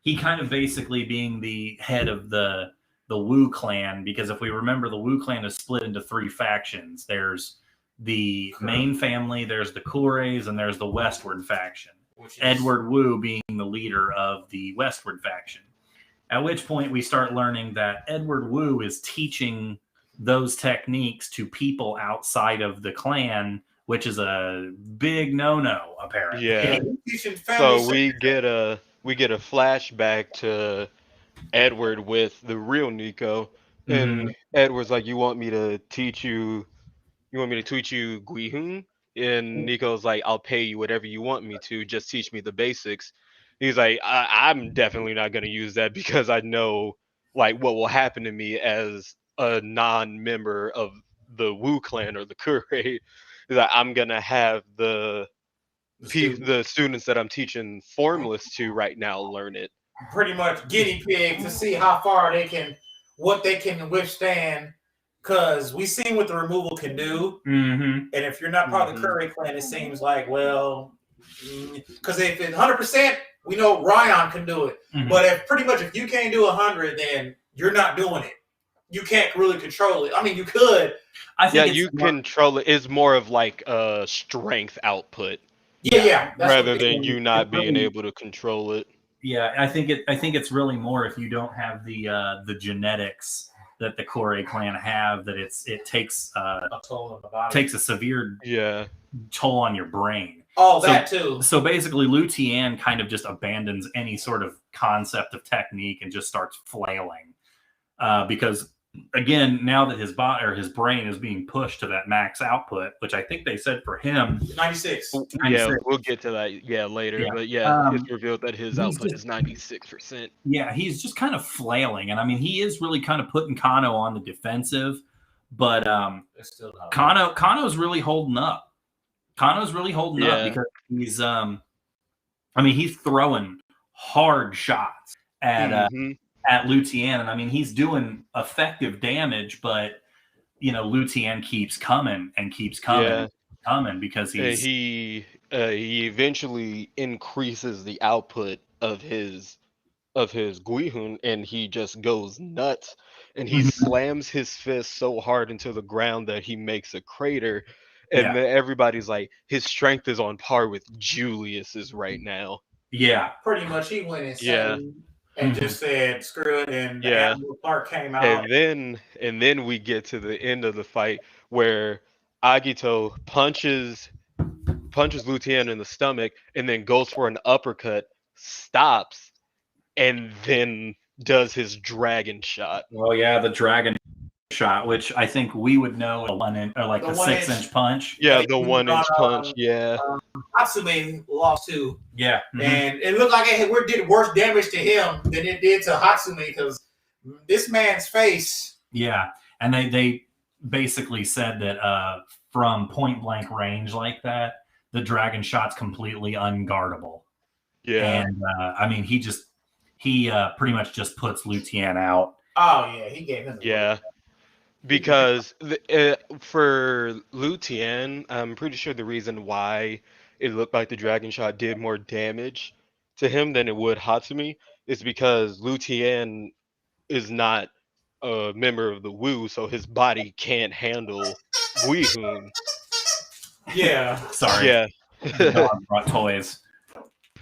he kind of basically being the head of the Wu clan, because if we remember, the Wu clan is split into three factions. There's the main family, there's the Kores, and there's the Westward faction. Edward Wu being the leader of the Westward faction. At which point we start learning that Edward Wu is teaching those techniques to people outside of the clan, which is a big no-no, apparently. Yeah. So we get a flashback to Edward with the real Nico, and Edward's like, "You want me to teach you Guihun?" And Nico's like, "I'll pay you whatever you want me to. Just teach me the basics." He's like, I'm definitely not going to use that because I know like what will happen to me as a non-member of the Wu clan or the Kure. He's like, I'm going to have the students that I'm teaching formless to right now learn it. Pretty much guinea pig to see how far what they can withstand. Because we seen what the removal can do. And if you're not part of the Kure clan, it seems like, well, because if it's 100%, we know Ryan can do it. But if you can't do 100, then you're not doing it. You can't really control it. I mean, you could. You control it. It's more of like a strength output. Yeah. Rather than you not being able to control it. Yeah, I think it's really more if you don't have the genetics that the Kore clan have, that it takes a toll on the body. Takes a severe toll on your brain. That too. So basically, Lutien kind of just abandons any sort of concept of technique and just starts flailing, because again, now that his body or his brain is being pushed to that max output, which I think they said for him 96. Yeah, we'll get to that later. Yeah. But it's revealed that his output is 96%. Yeah, he's just kind of flailing, and I mean, he is really kind of putting Kano on the defensive, but Kano's really holding up. Kano's really holding up because he's he's throwing hard shots at Lutien, and I mean, he's doing effective damage, but Lutien keeps coming and keeps coming, because he he eventually increases the output of his Guihun, and he just goes nuts, and he Mhm. slams his fist so hard into the ground that he makes a crater, and Yeah. then everybody's like, his strength is on par with Julius's right now. Yeah. Pretty much, he went Yeah, insane and just said screw it, and the yeah. Admiral Clark came out. And then we get to the end of the fight where Agito punches Luthien in the stomach and then goes for an uppercut, stops, and then does his dragon shot. Well, yeah, the dragon shot, which I think we would know a 1 inch or like The the 1 6-inch punch. Yeah, He the was 1 inch punch. on, Yeah. Hatsume lost too, Yeah. and it looked like it did worse damage to him than it did to Hatsume because this man's face. Yeah. And they basically said that from point blank range like that, the dragon shot's completely unguardable. Yeah. And I mean, he pretty much just puts Luthien out. Oh yeah, he gave him. Yeah. Because for Luthien, I'm pretty sure the reason why it looked like the dragon shot did more damage to him than it would Hatsumi is because Luthien is not a member of the Wu, so his body can't handle Guihun. Yeah. Sorry. Yeah. The dog brought toys.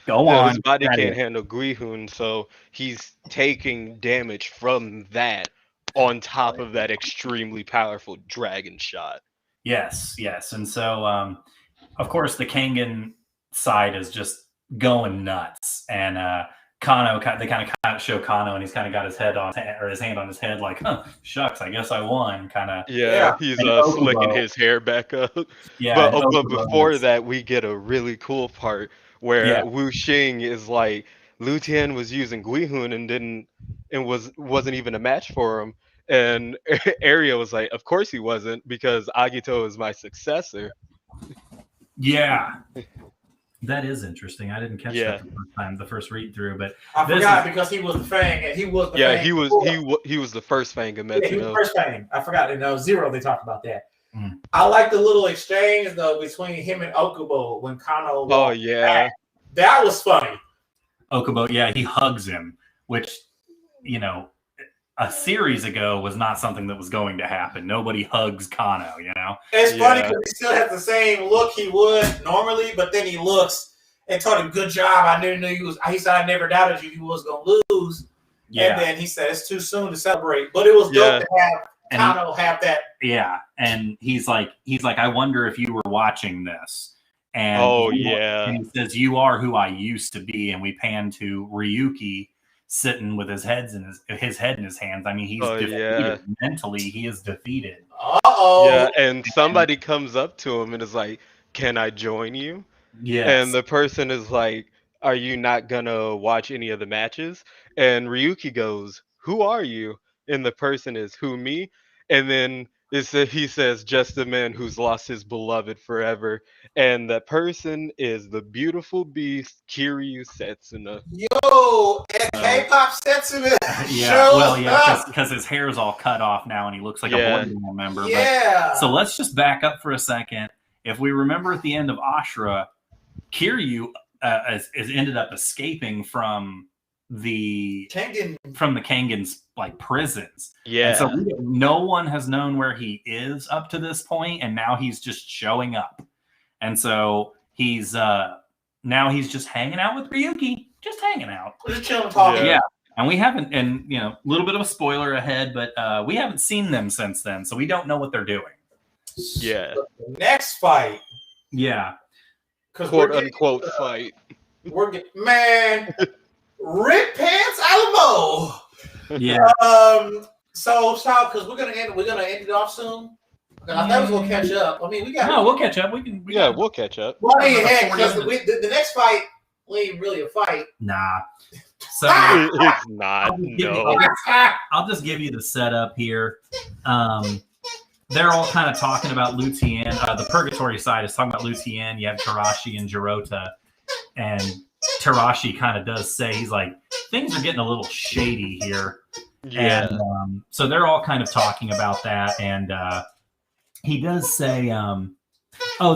Go Yeah, on. his body Daddy. can't handle Guihun, so he's taking damage from that on top of that extremely powerful dragon shot. Yes. And so, of course, the Kengan side is just going nuts. And Kano, they kind of show Kano, and he's kind of got his hand on his head, like, "Huh, shucks, I guess I won." Kind of. Yeah, he's slicking his hair back up. Yeah. But before that, we get a really cool part where Wu Xing is like, Luthien was using Guihun and wasn't even a match for him. And Arya was like, of course he wasn't, because Agito is my successor. Yeah. That is interesting. I didn't catch that the first time, the first read through, but I forgot because he was the Fang, and he was the Fang. He was the first Fang of Metsuno. Yeah, he was the first Fang. I forgot. Zero. They talked about that. I like the little exchange though between him and Okubo when Kano. Oh yeah, that was funny. Okubo, yeah, he hugs him, which a series ago was not something that was going to happen. Nobody hugs Kano, It's funny because he still has the same look he would normally, but then he looks and told him, "Good job. I knew you was." He said, "I never doubted you was gonna lose." Yeah. And then he said, "It's too soon to celebrate," but it was dope to have Kano have that. Yeah, and he's like, "I wonder if you were watching this." And and he says, "You are who I used to be," and we pan to Ryuki sitting with his head in his hands. I mean, he's defeated. Yeah. Mentally, he is defeated. Yeah, and somebody comes up to him and is like, "Can I join you?" Yeah. And the person is like, "Are you not gonna watch any of the matches?" And Ryuki goes, "Who are you?" And the person is, "Who, me?" And then he says, "Just a man who's lost his beloved forever." And that person is the beautiful beast Kiryu Setsuna. Yo, K-pop Setsuna. Yeah, well, yeah, because his hair is all cut off now, and he looks like a boy band member. Yeah. But, so let's just back up for a second. If we remember at the end of Ashura, Kiryu is ended up escaping from the Kengan's like prisons. Yeah. And so no one has known where he is up to this point, and now he's just showing up. And so he's now he's just hanging out with Ryuki, just hanging out, just chilling, talking. Yeah. And we haven't, and a little bit of a spoiler ahead, but we haven't seen them since then, so we don't know what they're doing. Yeah. The next fight. Yeah. Quote unquote fight. Man, Rip Pants Alamo. Yeah. So because we're gonna end it off soon. I thought we was gonna catch up. I mean, we'll catch up. We'll catch up. Well, because the next fight ain't really a fight. Nah. So it's not. I'll just give you the setup here. They're all kind of talking about Luthien. The Purgatory side is talking about Luthien. You have Tarashi and Jirota, and Tarashi kind of does say, he's like, things are getting a little shady here. Yeah. And so they're all kind of talking about that, and he does say,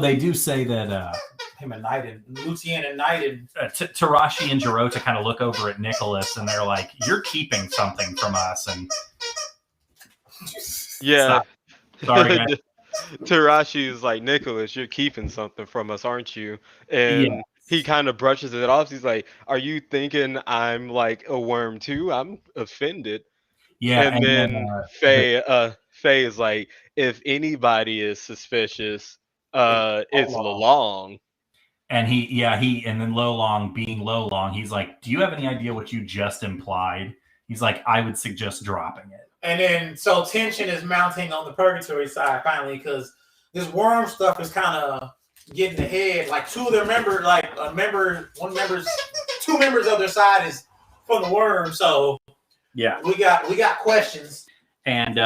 they do say that him and Knight and Lucien and Knight and Tarashi and Jirota kind of look over at Nicholas and they're like, "You're keeping something from us." And yeah, sorry, guys. Tarashi is like, Nicholas, you're keeping something from us, aren't you? And Yeah. he kind of brushes it off. He's like, are you thinking I'm like a worm too? I'm offended. Yeah, And then Faye is like, if anybody is suspicious, it's Lolong. and and then Lolong, being Lolong, he's like, "Do you have any idea what you just implied?" He's like, "I would suggest dropping it." And then so tension is mounting on the Purgatory side finally because this worm stuff is kind of getting ahead. Like two of their members, two members of their side is from the worm. So yeah, we got questions. And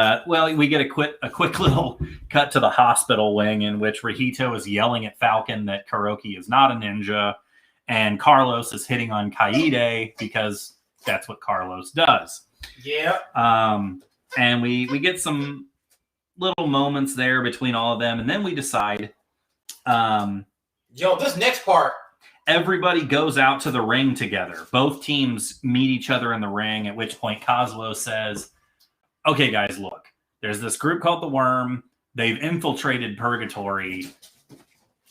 we get a quick little cut to the hospital wing in which Rahito is yelling at Falcon that Kuroki is not a ninja, and Carlos is hitting on Kaede because that's what Carlos does. Yeah. And we get some little moments there between all of them, and then we decide. This next part. Everybody goes out to the ring together. Both teams meet each other in the ring, at which point Kazuo says, "Okay, guys, look. There's this group called the Worm. They've infiltrated Purgatory.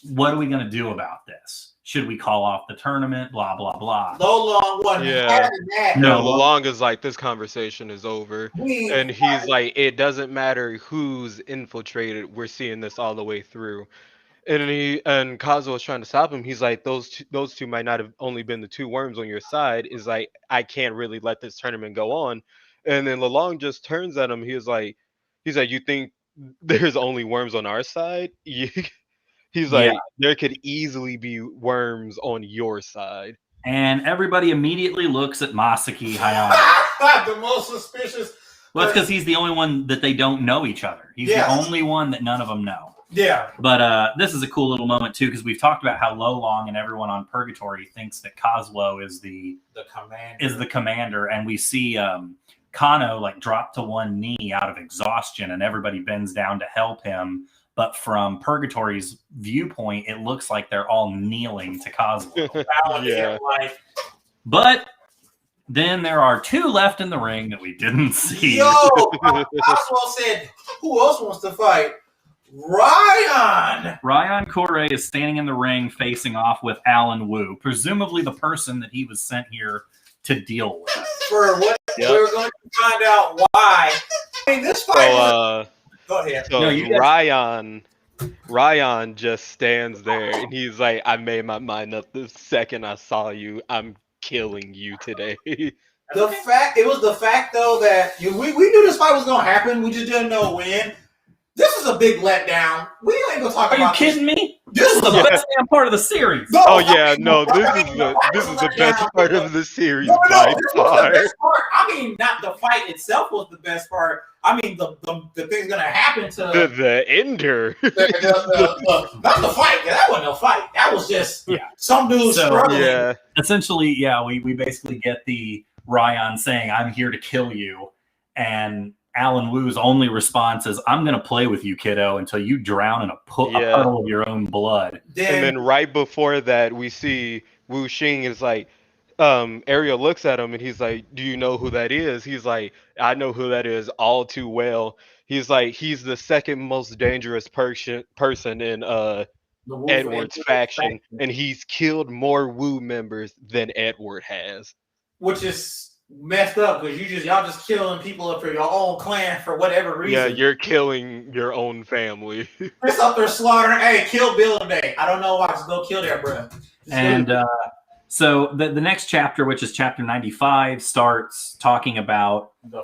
What are we going to do about this? Should we call off the tournament? Blah, blah, blah." Lolong wasn't having that. No, Lolong is like, this conversation is over. And he's like, it doesn't matter who's infiltrated. We're seeing this all the way through. And Kazuo is trying to stop him. He's like, those two might not have only been the two worms on your side. Is like, I can't really let this tournament go on. And then Lolong just turns at him. He's like, you think there's only worms on our side? He's like, there could easily be worms on your side. And everybody immediately looks at Masaki Hayano. The most suspicious. Well, it's because he's the only one that they don't know each other. He's the only one that none of them know. Yeah. But this is a cool little moment, too, because we've talked about how Lolong and everyone on Purgatory thinks that Kazuo is the commander. And we see Kano like drop to one knee out of exhaustion, and everybody bends down to help him. But from Purgatory's viewpoint, it looks like they're all kneeling to Kazuo. Yeah. But then there are two left in the ring that we didn't see. Yo, Kazuo said, who else wants to fight? Ryan Corey is standing in the ring facing off with Alan Wu, presumably the person that he was sent here to deal with. For what? Yep. We're going to find out why. I mean, this fight. Go ahead. So Ryan just stands there and he's like, I made my mind up the second I saw you. I'm killing you today. It was the fact though that we knew this fight was gonna happen. We just didn't know when. This is a big letdown. We ain't gonna talk about. Are you kidding me? This is the best damn part of the series. This is the best part of the series by far. I mean, not the fight itself was the best part. I mean, the thing's gonna happen to the ender. Not the fight. That wasn't no fight. That was just some dude struggling. Yeah. Essentially, we basically get the Ryan saying, "I'm here to kill you," and Alan Wu's only response is, "I'm going to play with you, kiddo, until you drown in a puddle of your own blood." And then right before that, we see Wu Xing is like, Ariel looks at him and he's like, "Do you know who that is?" He's like, "I know who that is all too well." He's like, he's the second most dangerous person in Edward's faction, and he's killed more Wu members than Edward has. Which is messed up because y'all just killing people up for your own clan for whatever reason. Yeah, you're killing your own family. It's up there slaughtering. Hey, kill Bill today. I don't know why. Just go kill that bro. And so the next chapter, which is chapter 95, starts talking about the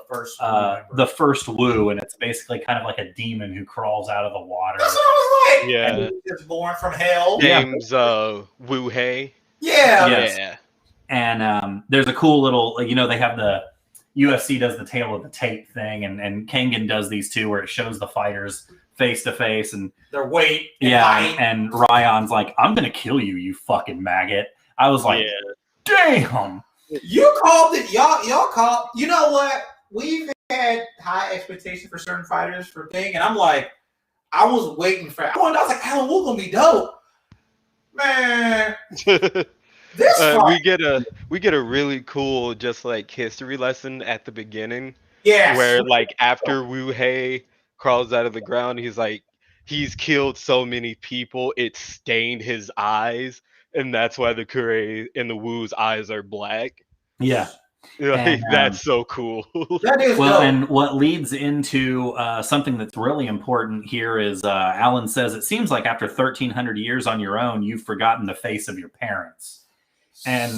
first Wu, and it's basically kind of like a demon who crawls out of the water. That's what I was like. Yeah, and he's born from hell. Name's Wu Hei. Yeah. Yes. Yeah. And there's a cool little, they have the UFC does the tail of the tape thing, and Kengan does these too, where it shows the fighters face to face and their weight. And and Ryan's like, "I'm gonna kill you, you fucking maggot." I was like, "Damn!" You called it. Y'all called. You know what? We've had high expectations for certain fighters for thing, and I'm like, I was waiting for. I was like, Alan Wu gonna be dope. Man, this we fight. get a really cool just like history lesson at the beginning Yes. where like after Wu Hei crawls out of the ground, he's like he's killed so many people it stained his eyes, and that's why the Kure and the Wu's eyes are black. Yeah. Like, And, that's so cool. That is well, dope. and what leads into something that's really important here is Alan says, it seems like after 1,300 years on your own, you've forgotten the face of your parents. And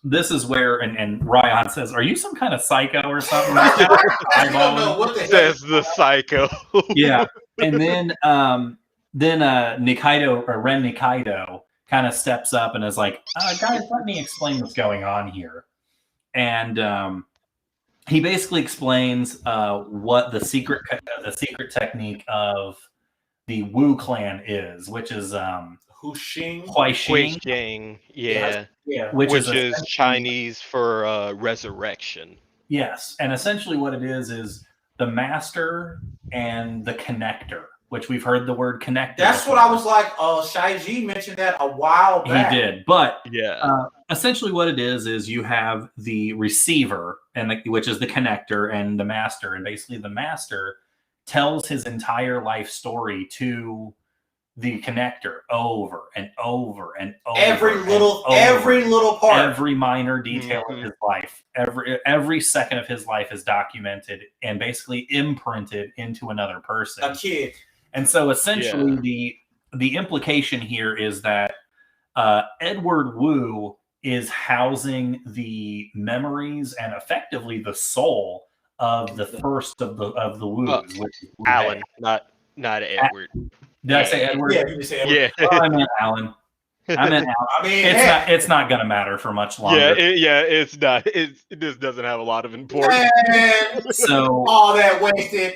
this is where, and Ryan says, are you some kind of psycho or something like that? I don't know what the heck. Says the psycho. Yeah. And then Nikaido, or Ren Nikaido, kind of steps up and is like, guys, let me explain what's going on here. And he basically explains what the secret technique of the Wu clan is, which is Huixing. Huixing, yeah. Which is Chinese for resurrection. Yes, and essentially what it is the master and the connector, which we've heard the word connector. That's before. What I was like. Shai-Ji mentioned that a while back. He did, but yeah. Essentially what it is you have the receiver, which is the connector, and the master, and basically the master tells his entire life story to the connector over and over and over. Every little part, every minor detail of his life, every second of his life is documented and basically imprinted into another person. A kid. And so essentially the implication here is that Edward Wu is housing the memories and effectively the soul of the first of the Wus, which is Alan, not Edward. Did I say Edward? Yeah, you just said Edward. Yeah. I meant Alan. I mean, it's not going to matter for much longer. It's not. This doesn't have a lot of importance. Man, so all that wasted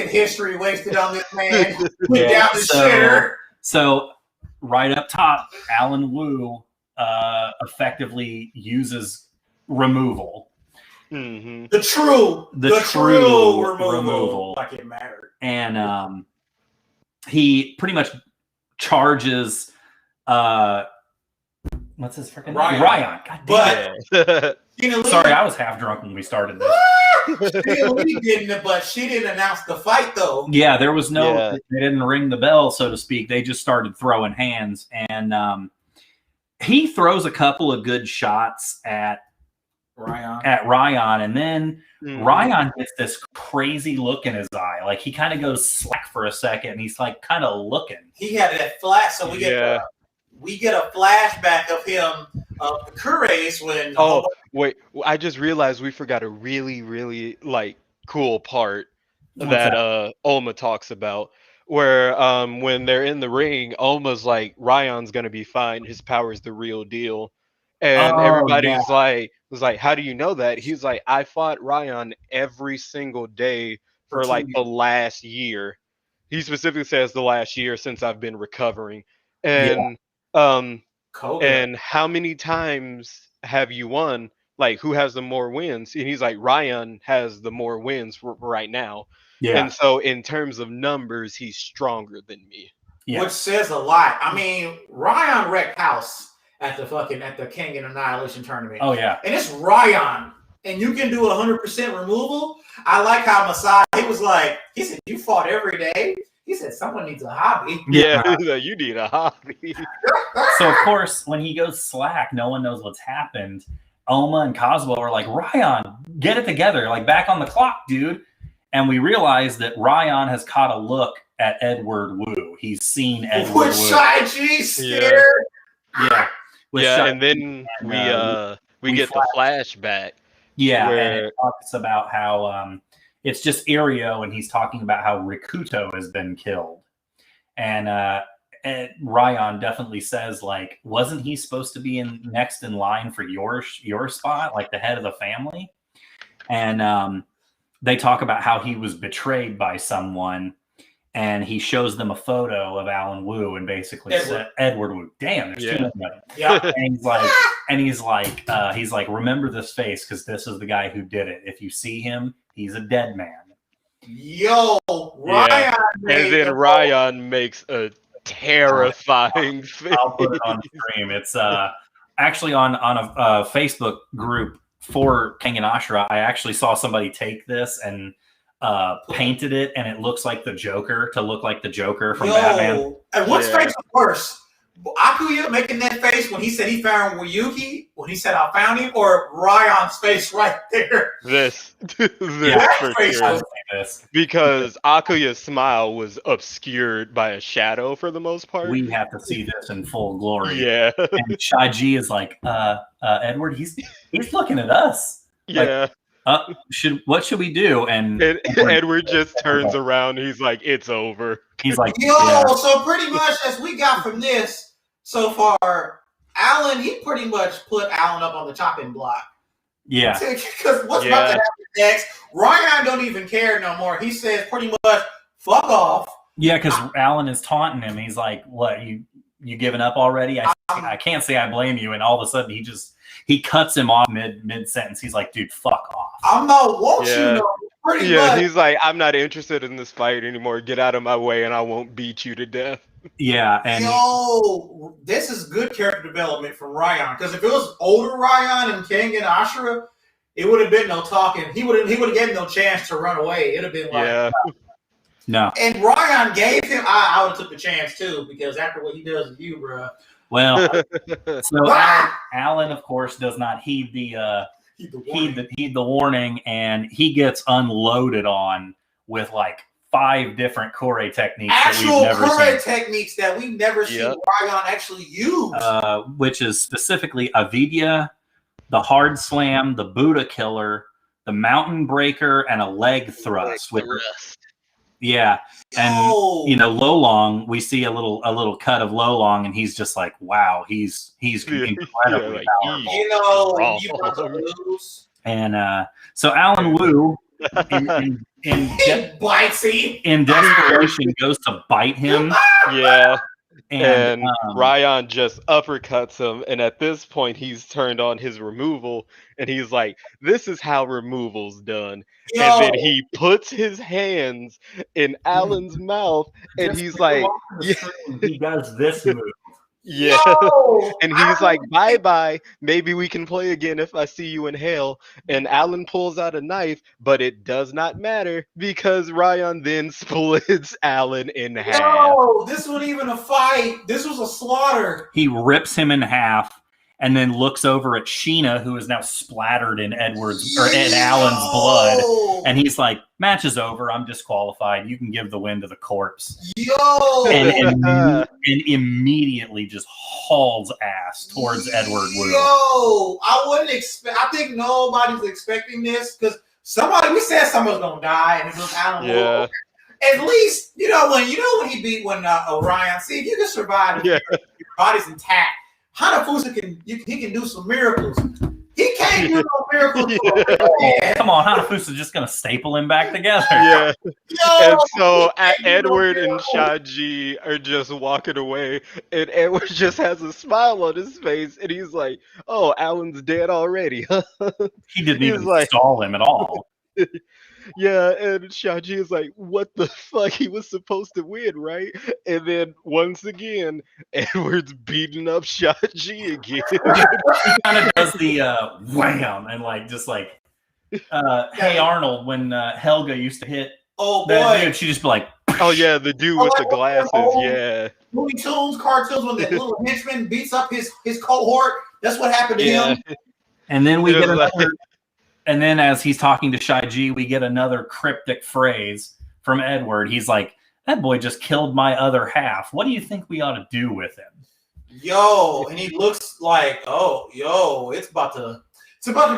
history wasted on this man. Went down the shitter. So right up top, Alan Wu effectively uses removal. Mm-hmm. The true removal. Like it mattered. And he pretty much charges what's his freaking name? Ryan. God damn it. Sorry, I was half drunk when we started this. But she didn't announce the fight though. Yeah, there was no they didn't ring the bell, so to speak. They just started throwing hands, and he throws a couple of good shots at Ryan, and then Ryan gets this crazy look in his eye. Like he kind of goes slack for a second, and he's like kind of looking. He had that flash, so we get a flashback of him the Kures when. Oh wait! I just realized we forgot a really, really like cool part that Oma talks about, where when they're in the ring, Oma's like, Ryan's gonna be fine. His power's the real deal. And everybody's like, how do you know that? He's like, I fought Ryan every single day for like the last year. He specifically says the last year since I've been recovering. And and how many times have you won? Like, who has the more wins? And he's like, Ryan has the more wins right now. Yeah. And so in terms of numbers, he's stronger than me. Yeah. Which says a lot. I mean, Ryan wrecked house at the Kengan Annihilation tournament. Oh yeah. And it's Ryan. And you can do 100% removal. I like how Masai, he said, you fought every day? He said, someone needs a hobby. Yeah, you need a hobby. So, of course, when he goes slack, no one knows what's happened. Oma and Kazuo are like, Ryan, get it together. Like, back on the clock, dude. And we realize that Ryan has caught a look at Edward Wu. He's seen Edward Wu. With Shai-Ji scared. Yeah. And then we get the flashback. Yeah, and it talks about how it's just Irio, and he's talking about how Rikuto has been killed. And Ryan definitely says, like, wasn't he supposed to be next in line for your spot, like the head of the family? And they talk about how he was betrayed by someone, and he shows them a photo of Alan Wu and basically said, Edward Wu. Damn, there's too many of them. Yeah. And he's like, remember this face because this is the guy who did it. If you see him, he's a dead man. Yo, Ryan. And then Ryan makes a terrifying face. I'll put it on stream. It's actually on a Facebook group for Kengan Ashura. I actually saw somebody take this and painted it, and it looks like the Joker to look like the Joker from Batman. And what's face was worse? Akuya making that face when he said he found Ryuki, when he said I found him, or Ryan's face right there? This Yeah, for face sure. was- Because Akuya's smile was obscured by a shadow for the most part. We have to see this in full glory. Yeah. And Shaji is like, Edward, he's looking at us. Yeah. What should we do? And Edward just turns around. He's like, it's over. He's like, So pretty much as we got from this so far, Alan, he pretty much put Alan up on the chopping block. Yeah. Because what's about to happen next? Ryan don't even care no more. He says pretty much, fuck off. Yeah, because Alan is taunting him. He's like, what, you giving up already? I can't say I blame you. And all of a sudden he cuts him off mid sentence. He's like, dude, fuck off. I'm not want you know. Pretty much. He's like, I'm not interested in this fight anymore. Get out of my way and I won't beat you to death. Yeah, and this is good character development from Ryan. Because if it was older Ryan and Kengan Ashura, it would have been no talking. He would have given no chance to run away. It'd have been like no. And Ryan gave him. I would have took the chance too, because after what he does with you, bro. Well, so Alan, of course, does not heed the warning, and he gets unloaded on with like 5 different Kore techniques actual that we've never Kore seen. techniques that we've never seen Ryan actually use. Which is specifically Avidya, the hard slam, the Buddha killer, the mountain breaker, and a leg thrust. Yeah, and Lolong, we see a little cut of Lolong, and he's just like, wow, he's incredibly powerful. You about to lose. And so Alan Wu, in desperation, goes to bite him. Yeah. And Ryan just uppercuts him, and at this point he's turned on his removal, and he's like, this is how removal's done. And then he puts his hands in Alan's mouth, and he's like, he does this move. Yeah. And he's like, bye-bye. Maybe we can play again if I see you in hell. And Alan pulls out a knife, but it does not matter because Ryan then splits Alan in half. No, this wasn't even a fight. This was a slaughter. He rips him in half and then looks over at Sheena, who is now splattered in in Alan's blood. And he's like, match is over. I'm disqualified. You can give the win to the corpse. And immediately just hauls ass towards Edward Wu. I wouldn't expect. I think nobody's expecting this because we said someone's gonna die, and it was Alan Wu. At least when he beat Orion. See if you can survive. Your body's intact. Hanafusa can do some miracles. He can't do no miracles. Come on, Hanafusa's just gonna staple him back together. Yeah. And so Edward and Shaji are just walking away, and Edward just has a smile on his face, and he's like, "Oh, Alan's dead already." He didn't even stall him at all. Yeah, and Shaji is like, what the fuck? He was supposed to win, right? And then once again, Edward's beating up Shaji again. He kind of does the wham and hey Arnold, when Helga used to hit that dude, she'd just be like, oh yeah, the dude with the glasses, yeah. Movie Tunes, cartoons, when the little henchman beats up his cohort. That's what happened to him. And then we get another. And then as he's talking to Shaiji, we get another cryptic phrase from Edward. He's like, that boy just killed my other half. What do you think we ought to do with him? And he looks like, it's about to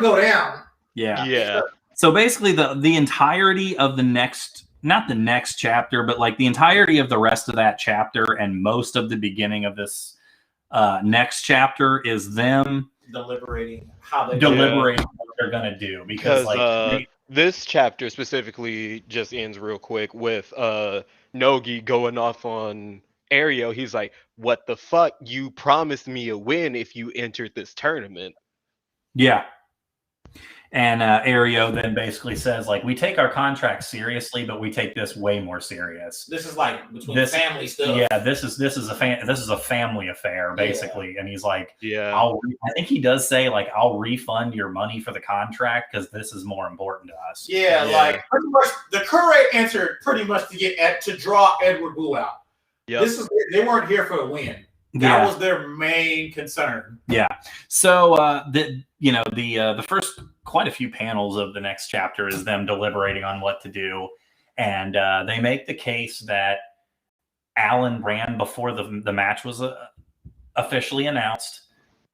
go down. Yeah. So basically the entirety of not the next chapter, but like the entirety of the rest of that chapter and most of the beginning of this next chapter is them deliberating what they're gonna do, because this chapter specifically just ends real quick with Nogi going off on Ario. He's like, what the fuck, you promised me a win if you entered this tournament. And Aereo then basically says, like, we take our contract seriously, but we take this way more serious. This is like between family stuff. Yeah, this is a family affair, basically. Yeah. And he's like, yeah, I think he does say, like, I'll refund your money for the contract because this is more important to us. Yeah, like pretty much the correct answer pretty much to draw Edward Blue out. Yep. They weren't here for the win. That was their main concern. Yeah. So the first quite a few panels of the next chapter is them deliberating on what to do, and they make the case that Alan ran before the match was officially announced,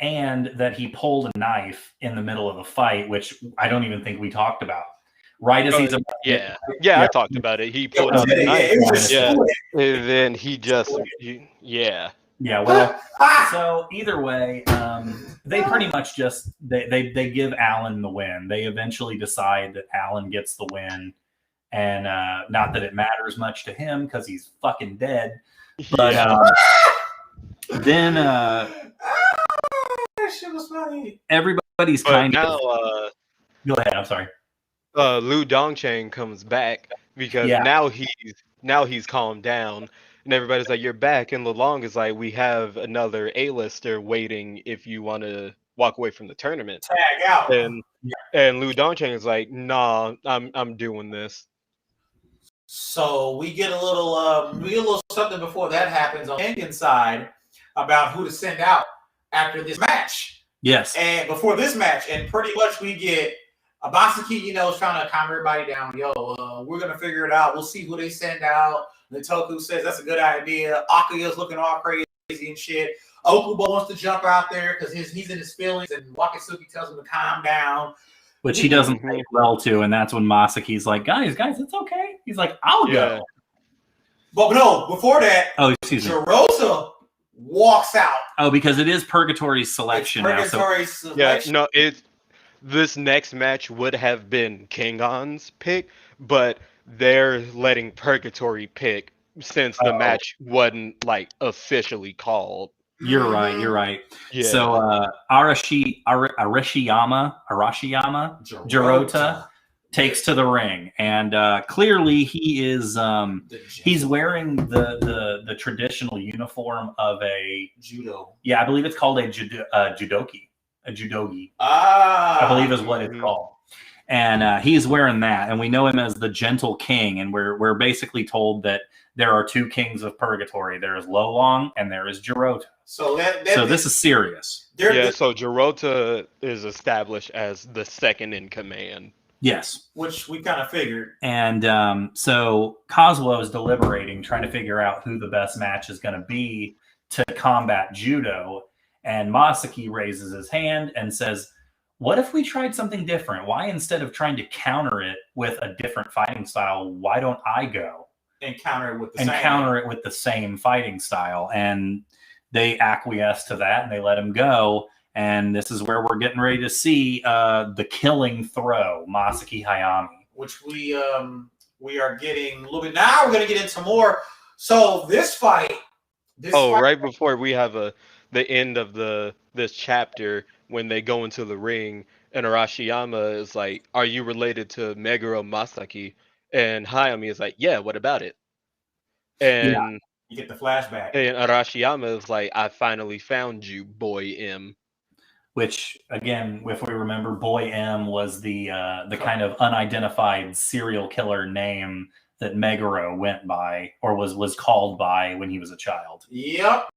and that he pulled a knife in the middle of the fight, which I don't even think we talked about. Right as he's I talked about it. He pulled out the knife. And then he just Yeah, well, so either way, they pretty much just they give Alan the win. They eventually decide that Alan gets the win, and not that it matters much to him because he's fucking dead. But then shit was funny. Everybody's kind of go ahead. I'm sorry. Lu Dongcheng comes back because now he's calmed down. And everybody's like, you're back. And Lelong is like, we have another A-lister waiting if you want to walk away from the tournament. Tag out. And Lu Dongcheng is like, nah, I'm doing this. So we get a little something before that happens on Kengan's side about who to send out after this match. Yes. And before this match, and pretty much we get Abasaki, is trying to calm everybody down. We're going to figure it out. We'll see who they send out. Nitoku says that's a good idea. Akuya's looking all crazy and shit. Okubo wants to jump out there because he's in his feelings, and Wakatsuki tells him to calm down. Which he doesn't take well to, and that's when Masaki's like, guys, it's okay. He's like, I'll go. But no, before that, Jirota walks out. Oh, because it is Purgatory's selection now. Selection. Yeah, this next match would have been Kengan's pick, but they're letting Purgatory pick since the match wasn't like officially called. You're right. Yeah. So Arashiyama Jirota takes to the ring, and clearly he is he's wearing the traditional uniform of a judo. Yeah, I believe it's called a judogi. A judogi. I believe is what it's called. And he's wearing that, and we know him as the Gentle King, and we're basically told that there are two kings of Purgatory. There is Lolong, and there is Jirota. So this is serious. So Jirota is established as the second in command. Yes. Which we kind of figured. And so Kazuo is deliberating, trying to figure out who the best match is going to be to combat Judo, and Masaki raises his hand and says, what if we tried something different? Why, instead of trying to counter it with a different fighting style, why don't I go and counter it with the same fighting style? And they acquiesce to that, and they let him go. And this is where we're getting ready to see the killing throw, Masaki Hayami, which we are getting a little bit. Now we're going to get into more. So this fight. Right before we have the end of this chapter, when they go into the ring, and Arashiyama is like, are you related to Meguro Masaki? And Hayami is like, yeah, what about it? And you get the flashback. And Arashiyama is like, I finally found you, Boy M. Which, again, if we remember, Boy M was the kind of unidentified serial killer name that Meguro went by, or was called by when he was a child. Yep.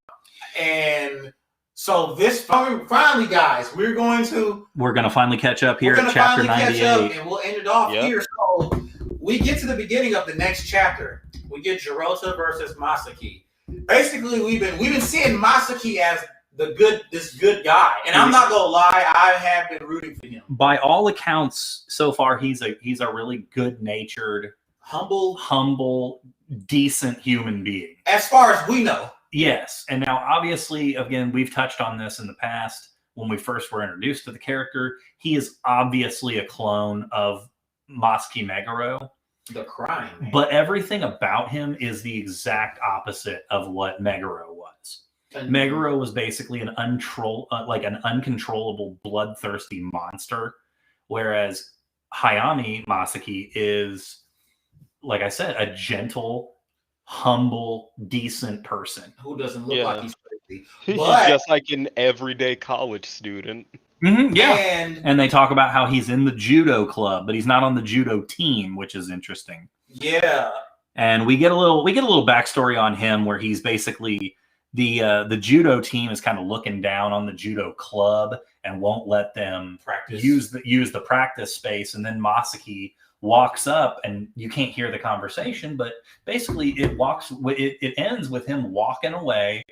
And so this finally, guys, we're going to finally catch up here at chapter 98, and we'll end it off here. So we get to the beginning of the next chapter. We get Jirota versus Masaki. Basically, we've been seeing Masaki as this good guy, and I'm not gonna lie, I have been rooting for him. By all accounts, so far he's a really good-natured, humble, decent human being, as far as we know. Yes, and now obviously, again, we've touched on this in the past when we first were introduced to the character. He is obviously a clone of Masaki Meguro, the crime man. But everything about him is the exact opposite of what Meguro was. Meguro was basically an uncontrollable, bloodthirsty monster, Whereas Hayami Masaki is, like I said, a gentle, humble, decent person who doesn't look like he's crazy. He's But just like an everyday college student. yeah, and they talk about how he's in the judo club, but he's not on the judo team, which is interesting. Yeah, and we get a little backstory on him where he's basically the judo team is kind of looking down on the judo club and won't let them use the practice space. And then Masaki walks up, and you can't hear the conversation, but basically it ends with him walking away,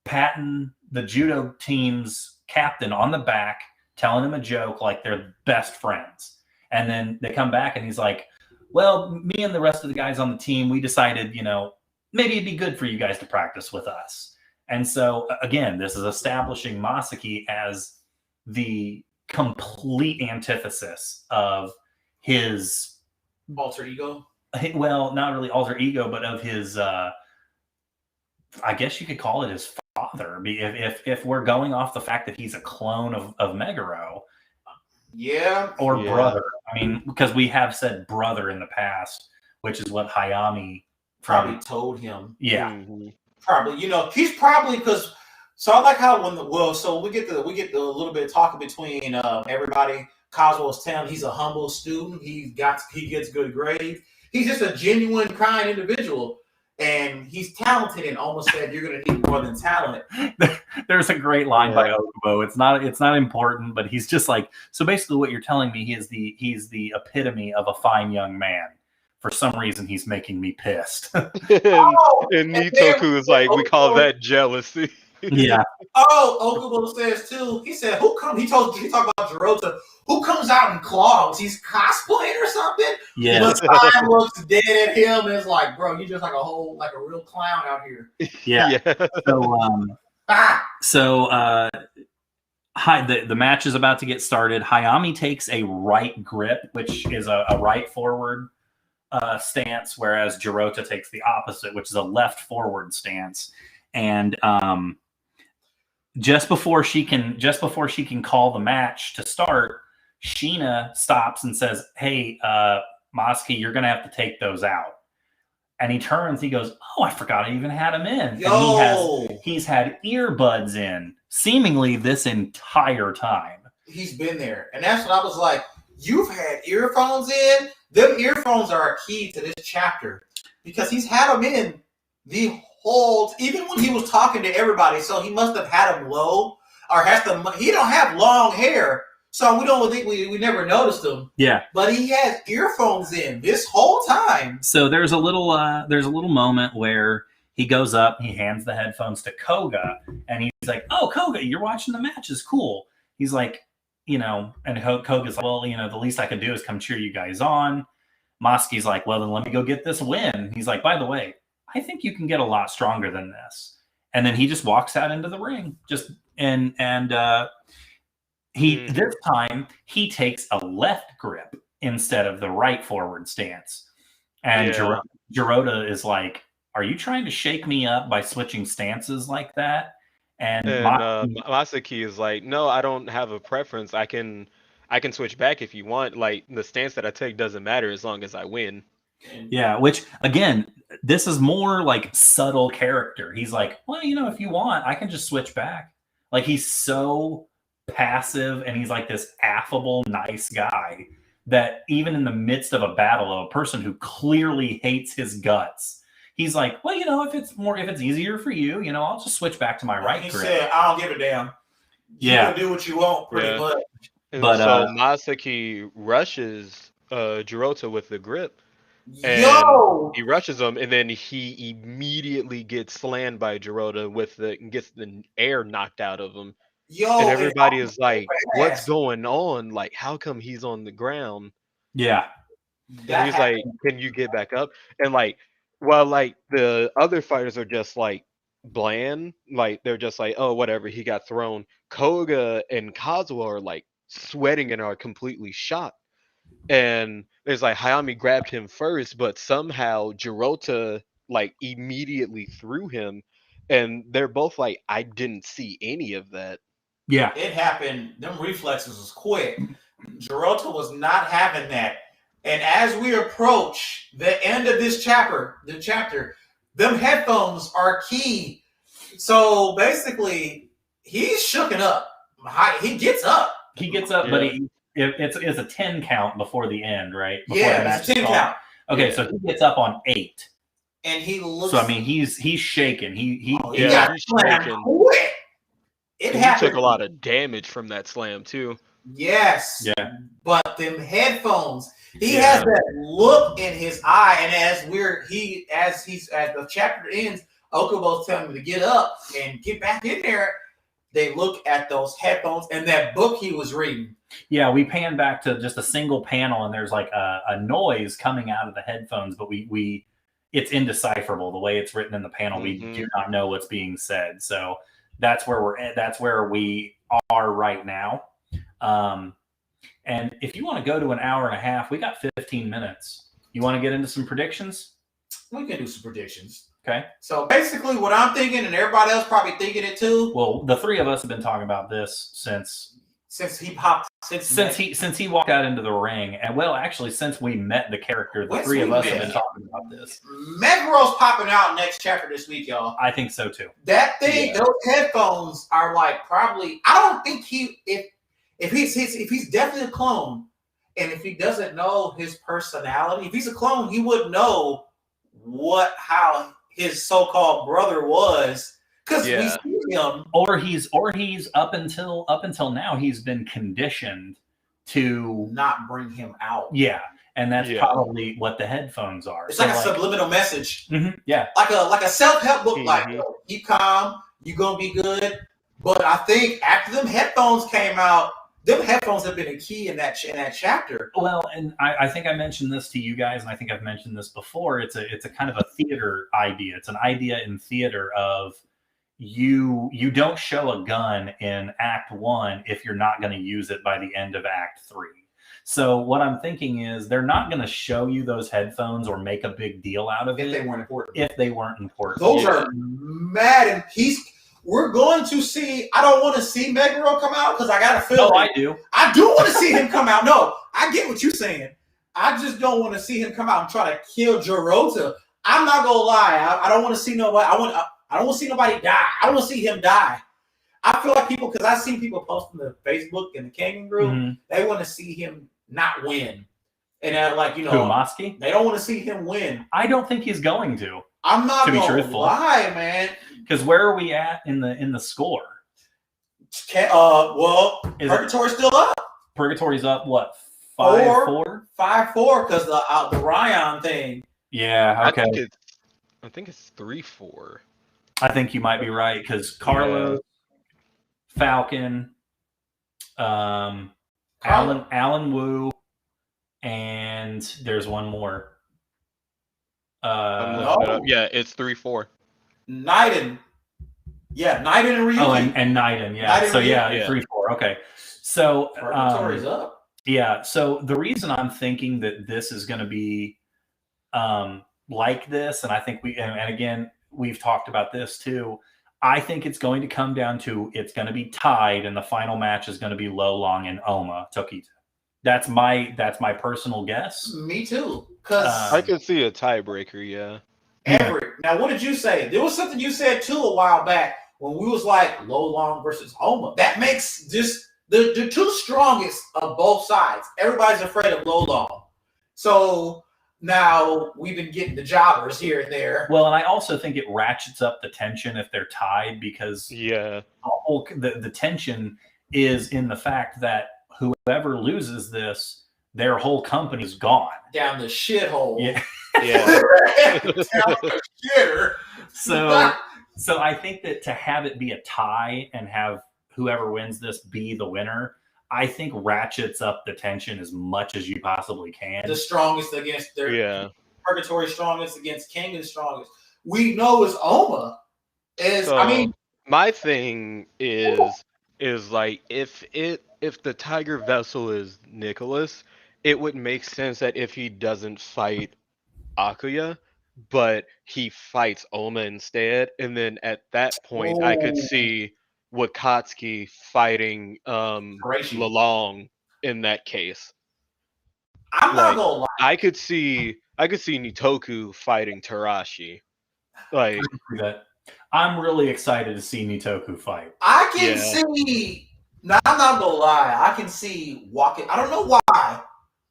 patting the judo team's captain on the back, telling him a joke like they're best friends. And then they come back and he's like, well, me and the rest of the guys on the team, we decided, maybe it'd be good for you guys to practice with us. And so again, this is establishing Masaki as the complete antithesis of his alter ego. Well, not really alter ego, but of his, I guess you could call it his father. If we're going off the fact that he's a clone of Meguro, or brother. I mean, because we have said brother in the past, which is what Hayami probably told him. Yeah, probably. He's probably because. So I like how we get the little bit of talking between everybody. Kazuo's telling he's a humble student. He gets good grades. He's just a genuine, kind individual. And he's talented, and almost said you're going to need more than talent. There's a great line by Okubo. It's not important, but he's just like, so basically what you're telling me, he's the epitome of a fine young man. For some reason, he's making me pissed. And Nitoku is like, we call that jealousy. Yeah. Okubo says too. He said, he talked about Jirota. Who comes out in clogs? He's cosplaying or something? Yeah. But time looks dead at him and is like, bro, you're just like a real clown out here. Yeah. So, the match is about to get started. Hayami takes a right grip, which is a right forward stance, whereas Jirota takes the opposite, which is a left forward stance. And just before she can call the match to start, Sheena stops and says, hey, Masaki, you're going to have to take those out. And he turns, he goes, oh, I forgot I even had him in. Yo! And he's had earbuds in seemingly this entire time. He's been there. And that's what I was like, you've had earphones in? Them earphones are a key to this chapter because he's had them in the whole, even when he was talking to everybody. So he must have had them low or he don't have long hair. So we never noticed him. Yeah. But he has earphones in this whole time. So there's a little moment where he goes up, he hands the headphones to Koga, and he's like, oh, Koga, you're watching the match, is cool. He's like, and Koga's like, well, the least I can do is come cheer you guys on. Masaki's like, well, then let me go get this win. He's like, by the way, I think you can get a lot stronger than this. And then he just walks out into the ring. This time he takes a left grip instead of the right forward stance. And Jirota is like, are you trying to shake me up by switching stances like that? And Masaki is like, no, I don't have a preference. I can switch back if you want. Like, the stance that I take doesn't matter as long as I win. Yeah, which again, this is more like subtle character. He's like, well, if you want, I can just switch back. Like, he's so passive, and he's like this affable, nice guy that even in the midst of a battle of a person who clearly hates his guts, he's like, well, if it's easier for you, I'll just switch back to my right grip. He said, I don't give a damn. You can do what you want, pretty much. But so Masaki rushes Jirota with the grip. And he rushes him, and then he immediately gets slammed by Jirota gets the air knocked out of him. And everybody is like, what's going on? Like, how come he's on the ground? Yeah. And he's like, can you get back up? And while the other fighters are just like bland, like they're just like, oh, whatever, he got thrown. Koga and Kazuo are like sweating and are completely shocked. And there's like Hayami grabbed him first, but somehow Jirota immediately threw him, and they're both like, I didn't see any of that. Yeah, it happened. Them reflexes was quick. Giroto was not having that. And as we approach the end of this chapter, them headphones are key. So basically, he's shooken up. He gets up. He gets up, Yeah. but it's a 10 count before the end, right? Before Yeah, the match it's a 10 starts. count. Okay, Yeah. so he gets up on 8. And he looks. So I mean, he's shaking. He got he's slammed shaking. quick. It He happened. took a lot of damage from that slam too. Yes. Yeah. But them headphones, he Yeah. has that look in his eye, and as the chapter ends, Okubo's telling him to get up and get back in there. They look at those headphones and that book he was reading. Yeah, we pan back to just a single panel, and there's like a noise coming out of the headphones, but we it's indecipherable the way it's written in the panel. We do not know what's being said. So that's where we're at. That's where we are right now. And if you want to go to an hour and a half, we got 15 minutes. You want to get into some predictions? We can do some predictions. Okay. So basically, what I'm thinking, and everybody else probably thinking it too. Well, the three of us have been talking about this since he popped, since he walked out into the ring, and well, actually, since we met the character, the three of us have been talking about this. Megaro's popping out next chapter this week, y'all. I think so too. That thing, those headphones are like probably. I don't think if he's definitely a clone, and if he doesn't know his personality, if he's a clone, he would know how his so-called brother was, because we see him. Or he's up until now, he's been conditioned to not bring him out. Yeah, and that's probably what the headphones are. It's like a subliminal message. Mm-hmm, yeah, like a self-help book. Like, keep calm, you gonna be good. But I think after them headphones came out, them headphones have been a key in that chapter. Well, and I think I mentioned this to you guys, and I think I've mentioned this before. It's a kind of a theater idea. It's an idea in theater of you don't show a gun in Act 1 if you're not going to use it by the end of Act 3. So what I'm thinking is they're not going to show you those headphones or make a big deal out of it if they weren't important. Those are mad and peace. We're going to see. I don't want to see Meguro come out because I got to feel. No, I do. I do want to see him come out. No, I get what you're saying. I just don't want to see him come out and try to kill Jirota. I'm not gonna lie. I don't want to see nobody. I don't want to see nobody die. I want to see him die. I feel like people, because I've seen people posting the Facebook and the Kengan group. They want to see him not win, and Kumaski? They don't want to see him win. I don't think he's going to. I'm not to be gonna truthful. lie, man. Because where are we at in the score? Purgatory's still up. Purgatory's up. What? 5-4? 5-4 because the Ryan thing. Yeah. Okay. I think it's 3-4. I think you might be right because Carlos, Falcon, Alan Wu, and there's one more. Yeah, it's 3-4. Naiden. Yeah, Naiden and Ryuki. Oh, and Naiden, yeah. Naiden, so, 3-4. Okay. So, Purgatory's up. Yeah. So, the reason I'm thinking that this is going to be like this, and I think and again, we've talked about this too. I think it's going to come down to it's going to be tied, and the final match is going to be Lo Long and Oma Tokita. That's my personal guess. Me too. Because I could see a tiebreaker. Yeah. Everett. Now, what did you say? There was something you said too a while back when we was like Lo Long versus Oma. That makes just the two strongest of both sides. Everybody's afraid of Lo Long. So now we've been getting the jobbers here and there. Well, and I also think it ratchets up the tension if they're tied because the tension is in the fact that whoever loses this, their whole company's gone. Down the shithole. Yeah. Down the shitter. So I think that to have it be a tie and have whoever wins this be the winner, I think ratchets up the tension as much as you possibly can. The strongest against their Purgatory strongest against Kengan's strongest. We know is Oma. My thing is like if the Tiger Vessel is Nicholas, it would make sense that if he doesn't fight Akuya, but he fights Oma instead, and then at that point I could see Wakatsuki fighting Lalong in that case. I'm not Like gonna lie. I could see Nitoku fighting Tarashi. Like That I'm really excited to see Nitoku fight. I can Yeah. see. Now, I'm not gonna lie. I can see walking. I don't know why,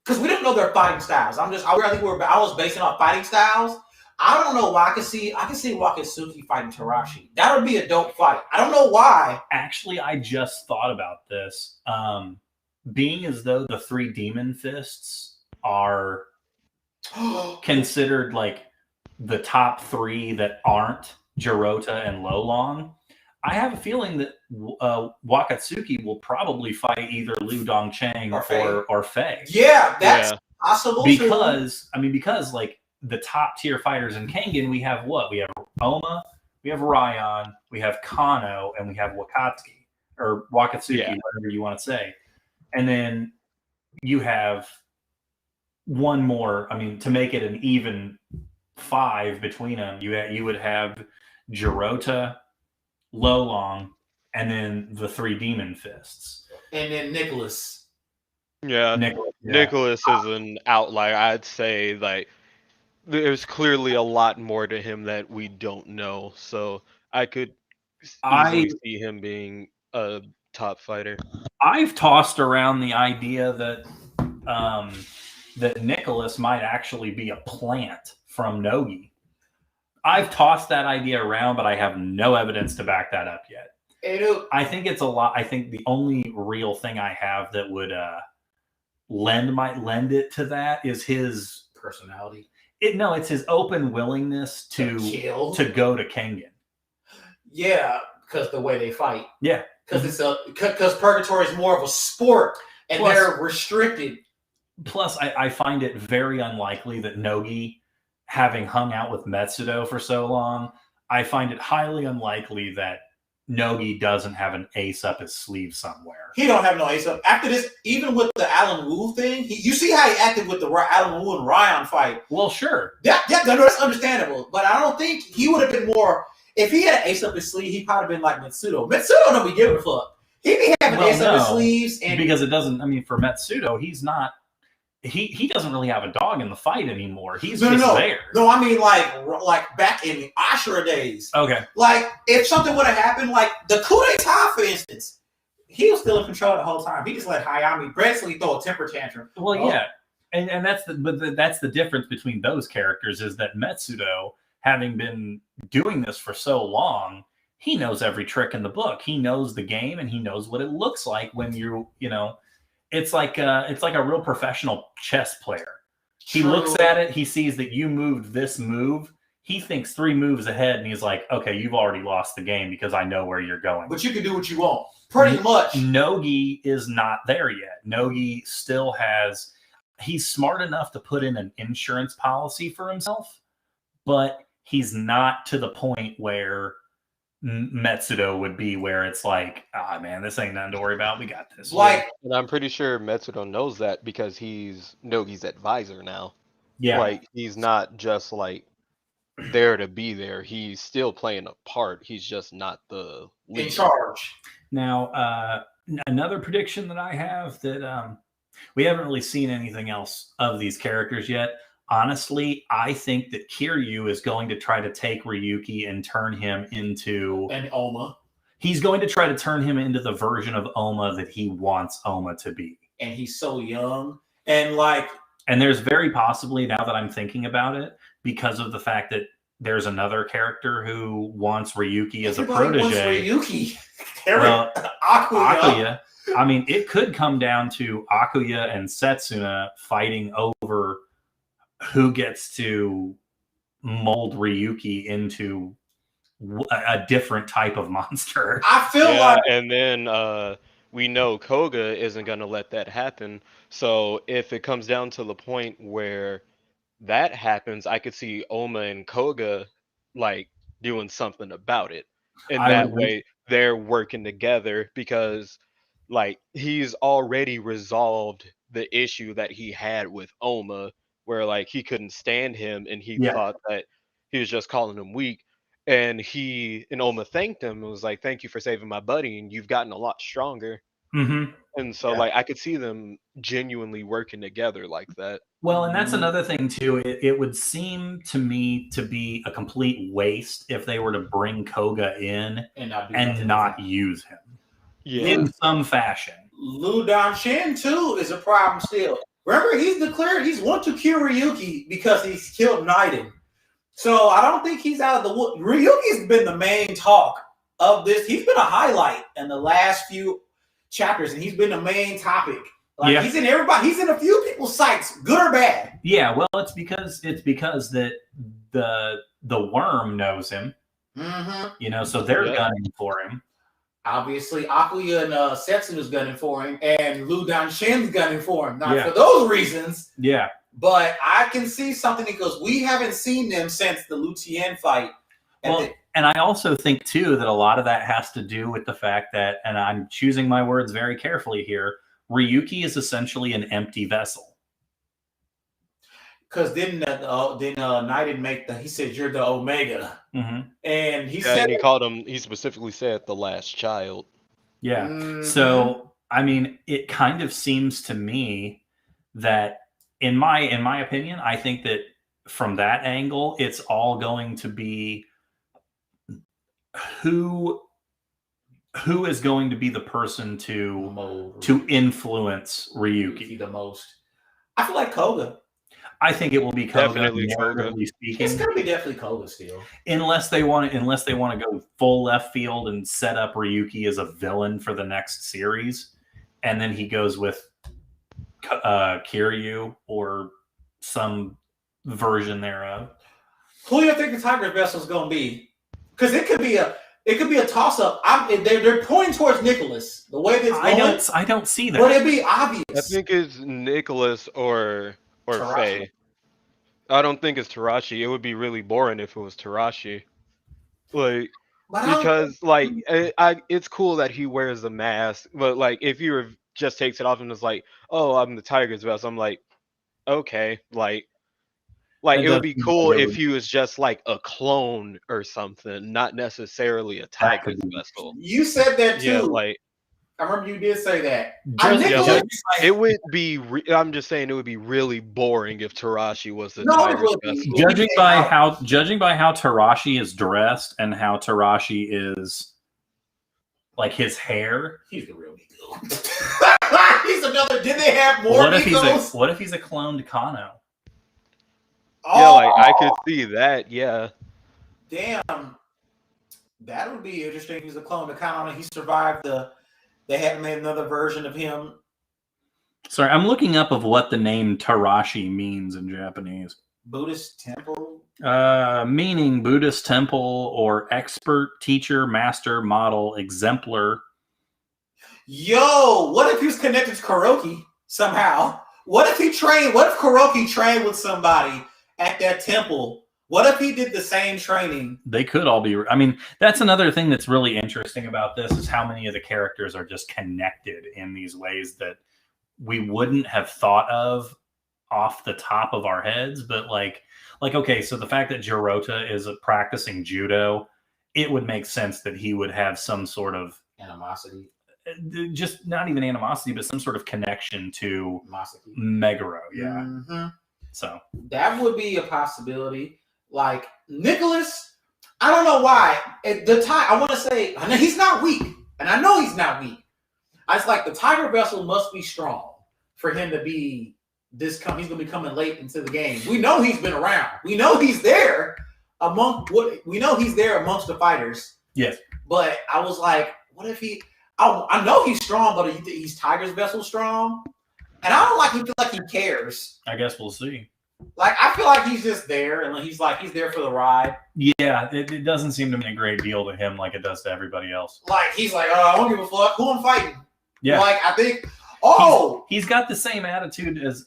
because we don't know their fighting styles. I think I was basing on fighting styles. I don't know why. I can see Wakatsuki fighting Tarashi. That would be a dope fight. I don't know why. Actually, I just thought about this. Being as though the 3 demon fists are considered like the top 3 that aren't Jirota and Lolong, I have a feeling that Wakatsuki will probably fight either Liu Dongcheng or Fei. Yeah, that's possible. Because like the top tier fighters in Kengan, we have what? We have Oma, we have Ryan, we have Kano, and we have Wakatsuki or Wakatsuki, whatever you want to say. And then you have one more. I mean, to make it an even 5 between them, you would have Jirota, Lolong, and then the 3 demon fists, and then Nicholas. Yeah, Nicholas is an outlier. I'd say like there's clearly a lot more to him that we don't know. So I could easily see him being a top fighter. I've tossed around the idea that that Nicholas might actually be a plant from Nogi. I've tossed that idea around, but I have no evidence to back that up yet. I think it's a lot. I think the only real thing I have that would lend it to that is his personality. It's his open willingness to go to Kengan. Yeah, because the way they fight. Yeah, because Purgatory is more of a sport, and they're restricted. Plus, I find it very unlikely that Nogi, having hung out with Metsudo for so long, I find it highly unlikely that Nogi doesn't have an ace up his sleeve somewhere. He don't have no ace up. After this, even with the Alan Wu thing, you see how he acted with the Alan Wu and Ryan fight. Well, sure. That's understandable. But I don't think he would have been more... If he had an ace up his sleeve, he'd probably been like Metsudo. Metsudo don't be giving a fuck. He'd be having ace up his sleeves. Because it doesn't... I mean, for Metsudo, he's not... He doesn't really have a dog in the fight anymore. He's there. No, I mean like back in the Ashura days. Okay. Like if something would have happened, like the coup d'etat, for instance, he was still in control the whole time. He just let Hayami basically throw a temper tantrum. Well, yeah, and that's the difference between those characters is that Metsudo, having been doing this for so long, he knows every trick in the book. He knows the game, and he knows what it looks like when you know. It's like a real professional chess player. He looks at it, he sees that you moved this move. He thinks 3 moves ahead, and he's like, okay, you've already lost the game because I know where you're going. But you can do what you want. Pretty much. Nogi is not there yet. Nogi still has... He's smart enough to put in an insurance policy for himself, but he's not to the point where Metsudo would be, where it's like, man, this ain't nothing to worry about. We got this. And I'm pretty sure Metsudo knows that because he's Nogi's advisor now. Yeah. Like, he's not just like there to be there. He's still playing a part. He's just not the leader. In charge. Now, another prediction that I have that we haven't really seen anything else of these characters yet. Honestly, I think that Kiryu is going to try to take Ryuki and turn him into... And Oma. He's going to try to turn him into the version of Oma that he wants Oma to be. And he's so young. And there's very possibly, now that I'm thinking about it, because of the fact that there's another character who wants Ryuki as a protege. Wants Ryuki. Akuya. I mean, it could come down to Akuya and Setsuna fighting over who gets to mold Ryuki into a different type of monster. I feel like... And then we know Koga isn't going to let that happen. So if it comes down to the point where that happens, I could see Oma and Koga like doing something about it. And that way they're working together because like he's already resolved the issue that he had with Oma, where like he couldn't stand him and he thought that he was just calling him weak. And Oma thanked him and was like, thank you for saving my buddy, and you've gotten a lot stronger. Mm-hmm. And so, like, I could see them genuinely working together like that. Well, and that's another thing too. It would seem to me to be a complete waste if they were to bring Koga in and not use him in some fashion. Lu Danshin too is a problem still. Remember, he's declared he's want to kill Ryuki because he's killed Naiden. So I don't think he's out of the wood. Ryuki's been the main talk of this. He's been a highlight in the last few chapters, and he's been the main topic. Like he's in everybody. He's in a few people's sights, good or bad. Yeah, well, it's because that the worm knows him. Mm-hmm. So they're gunning for him. Obviously, Akuya and Setsu's gunning for him, and Lu Danshin's gunning for him. Not for those reasons. Yeah. But I can see something because we haven't seen them since the Lutien fight. And I also think, too, that a lot of that has to do with the fact that, and I'm choosing my words very carefully here, Ryuki is essentially an empty vessel. Because then Naiden make he said, you're the Omega. Mm-hmm. And he said... And he specifically said the last child. Yeah. Mm-hmm. So, I mean, it kind of seems to me that, in my opinion, I think that from that angle, it's all going to be who is going to be the person to influence Ryuki the most. I feel like Koga. I think it will be Koga. Definitely Koga. It's going to be definitely Koga still, unless they want to go full left field and set up Ryuki as a villain for the next series, and then he goes with Kiryu or some version thereof. Who do you think the Tiger Vessel is going to be? Because it could be a toss up. They're pointing towards Nicholas. The way this going, I don't see that. But it'd be obvious. I think it's Nicholas or Faye. I don't think it's Tarashi. It would be really boring if it was Tarashi. Like, because it's cool that he wears the mask, but like if he just takes it off and is like, "Oh, I'm the Tiger's vessel," I'm like, okay, like it would be cool if he was just like a clone or something, not necessarily a Tiger's vessel. You said that too. Yeah, like I remember you did say that. It would be. I'm just saying it would be really boring if Tarashi was the Tiger's vessel. Judging by how Tarashi is dressed and how Tarashi is, like his hair, he's the real Nico. He's another. Did they have more? What if he's a cloned Kano? Yeah, like I could see that. Yeah. Damn, that would be interesting. He's a clone of Kano. He survived They haven't made another version of him. Sorry, I'm looking up of what the name Tarashi means in Japanese. Buddhist temple? Meaning Buddhist temple or expert, teacher, master, model, exemplar. Yo, what if he was connected to Kuroki somehow? What if Kuroki trained with somebody at that temple? What if he did the same training? They could all be. I mean, that's another thing that's really interesting about this is how many of the characters are just connected in these ways that we wouldn't have thought of off the top of our heads. But like, okay, so the fact that Jirota is practicing judo, it would make sense that he would have some sort of animosity. Just not even animosity, but some sort of connection to Meguro. Yeah. Mm-hmm. So that would be a possibility. Like Nicholas, I don't know why. I want to say, I know he's not weak, and I know he's not weak. It's like the Tiger Vessel must be strong for him to be this. He's going to be coming late into the game. We know he's been around. We know he's there amongst the fighters. Yes, but I was like, what if he? I know he's strong, but he's Tiger's Vessel strong, and I don't feel like he cares. I guess we'll see. Like, I feel like he's just there, and he's there for the ride. Yeah, it doesn't seem to mean a great deal to him like it does to everybody else. Like, he's like, I don't give a fuck who I'm fighting. Yeah. Like, I think, he's got the same attitude as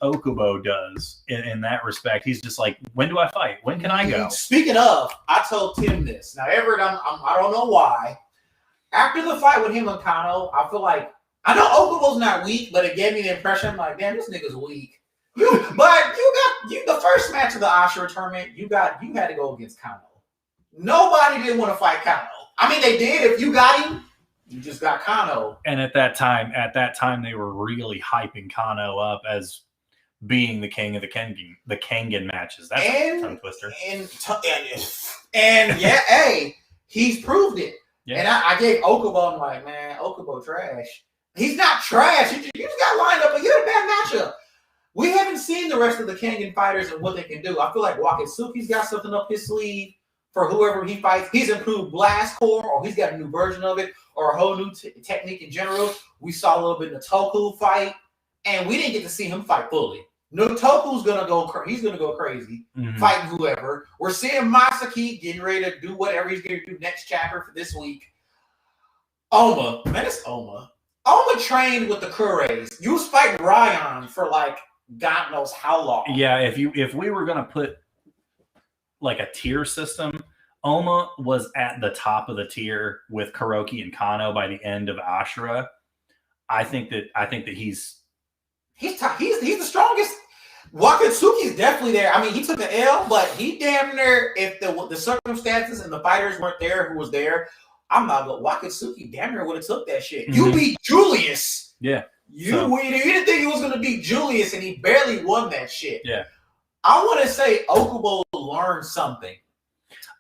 Okubo does in that respect. He's just like, when do I fight? When can I go? Speaking of, I told Tim this. Now, Everett, I don't know why. After the fight with him and Kano, I feel like, I know Okubo's not weak, but it gave me the impression, like, damn, this nigga's weak. But you got the first match of the Ashura tournament. You had to go against Kano. Nobody didn't want to fight Kano. I mean, they did. If you got him, You just got Kano. And at that time, they were really hyping Kano up as being the king of the Kengan matches. That's a tongue twister. And yeah, hey, he's proved it. Yeah. And I gave Okubo, I'm like, man, Okubo trash. He's not trash. You just got lined up, but you had a bad matchup. We haven't seen the rest of the Kengan fighters and what they can do. I feel like Wakatsuki's got something up his sleeve for whoever he fights. He's improved Blast Core, or he's got a new version of it, or a whole new technique in general. We saw a little bit of the Toku fight, and we didn't get to see him fight fully. No, Toku's gonna go. He's gonna go crazy, fighting whoever. We're seeing Masaki getting ready to do whatever he's gonna do next chapter for this week. Oma, man, it's Oma. Oma trained with the Kurays. You was fighting Ryan for like God knows how long. Yeah, if we were gonna put like a tier system, Oma was at the top of the tier with Kuroki and Kano by the end of Ashura. I think that he's the strongest. Wakatsuki's definitely there. I mean, he took the L, but he damn near, if the circumstances and the fighters weren't there who was there, I'm not going. Wakatsuki damn near would have took that shit. You beat Julius. Yeah. You didn't think he was going to beat Julius, and he barely won that shit. Yeah. I want to say Okubo learned something.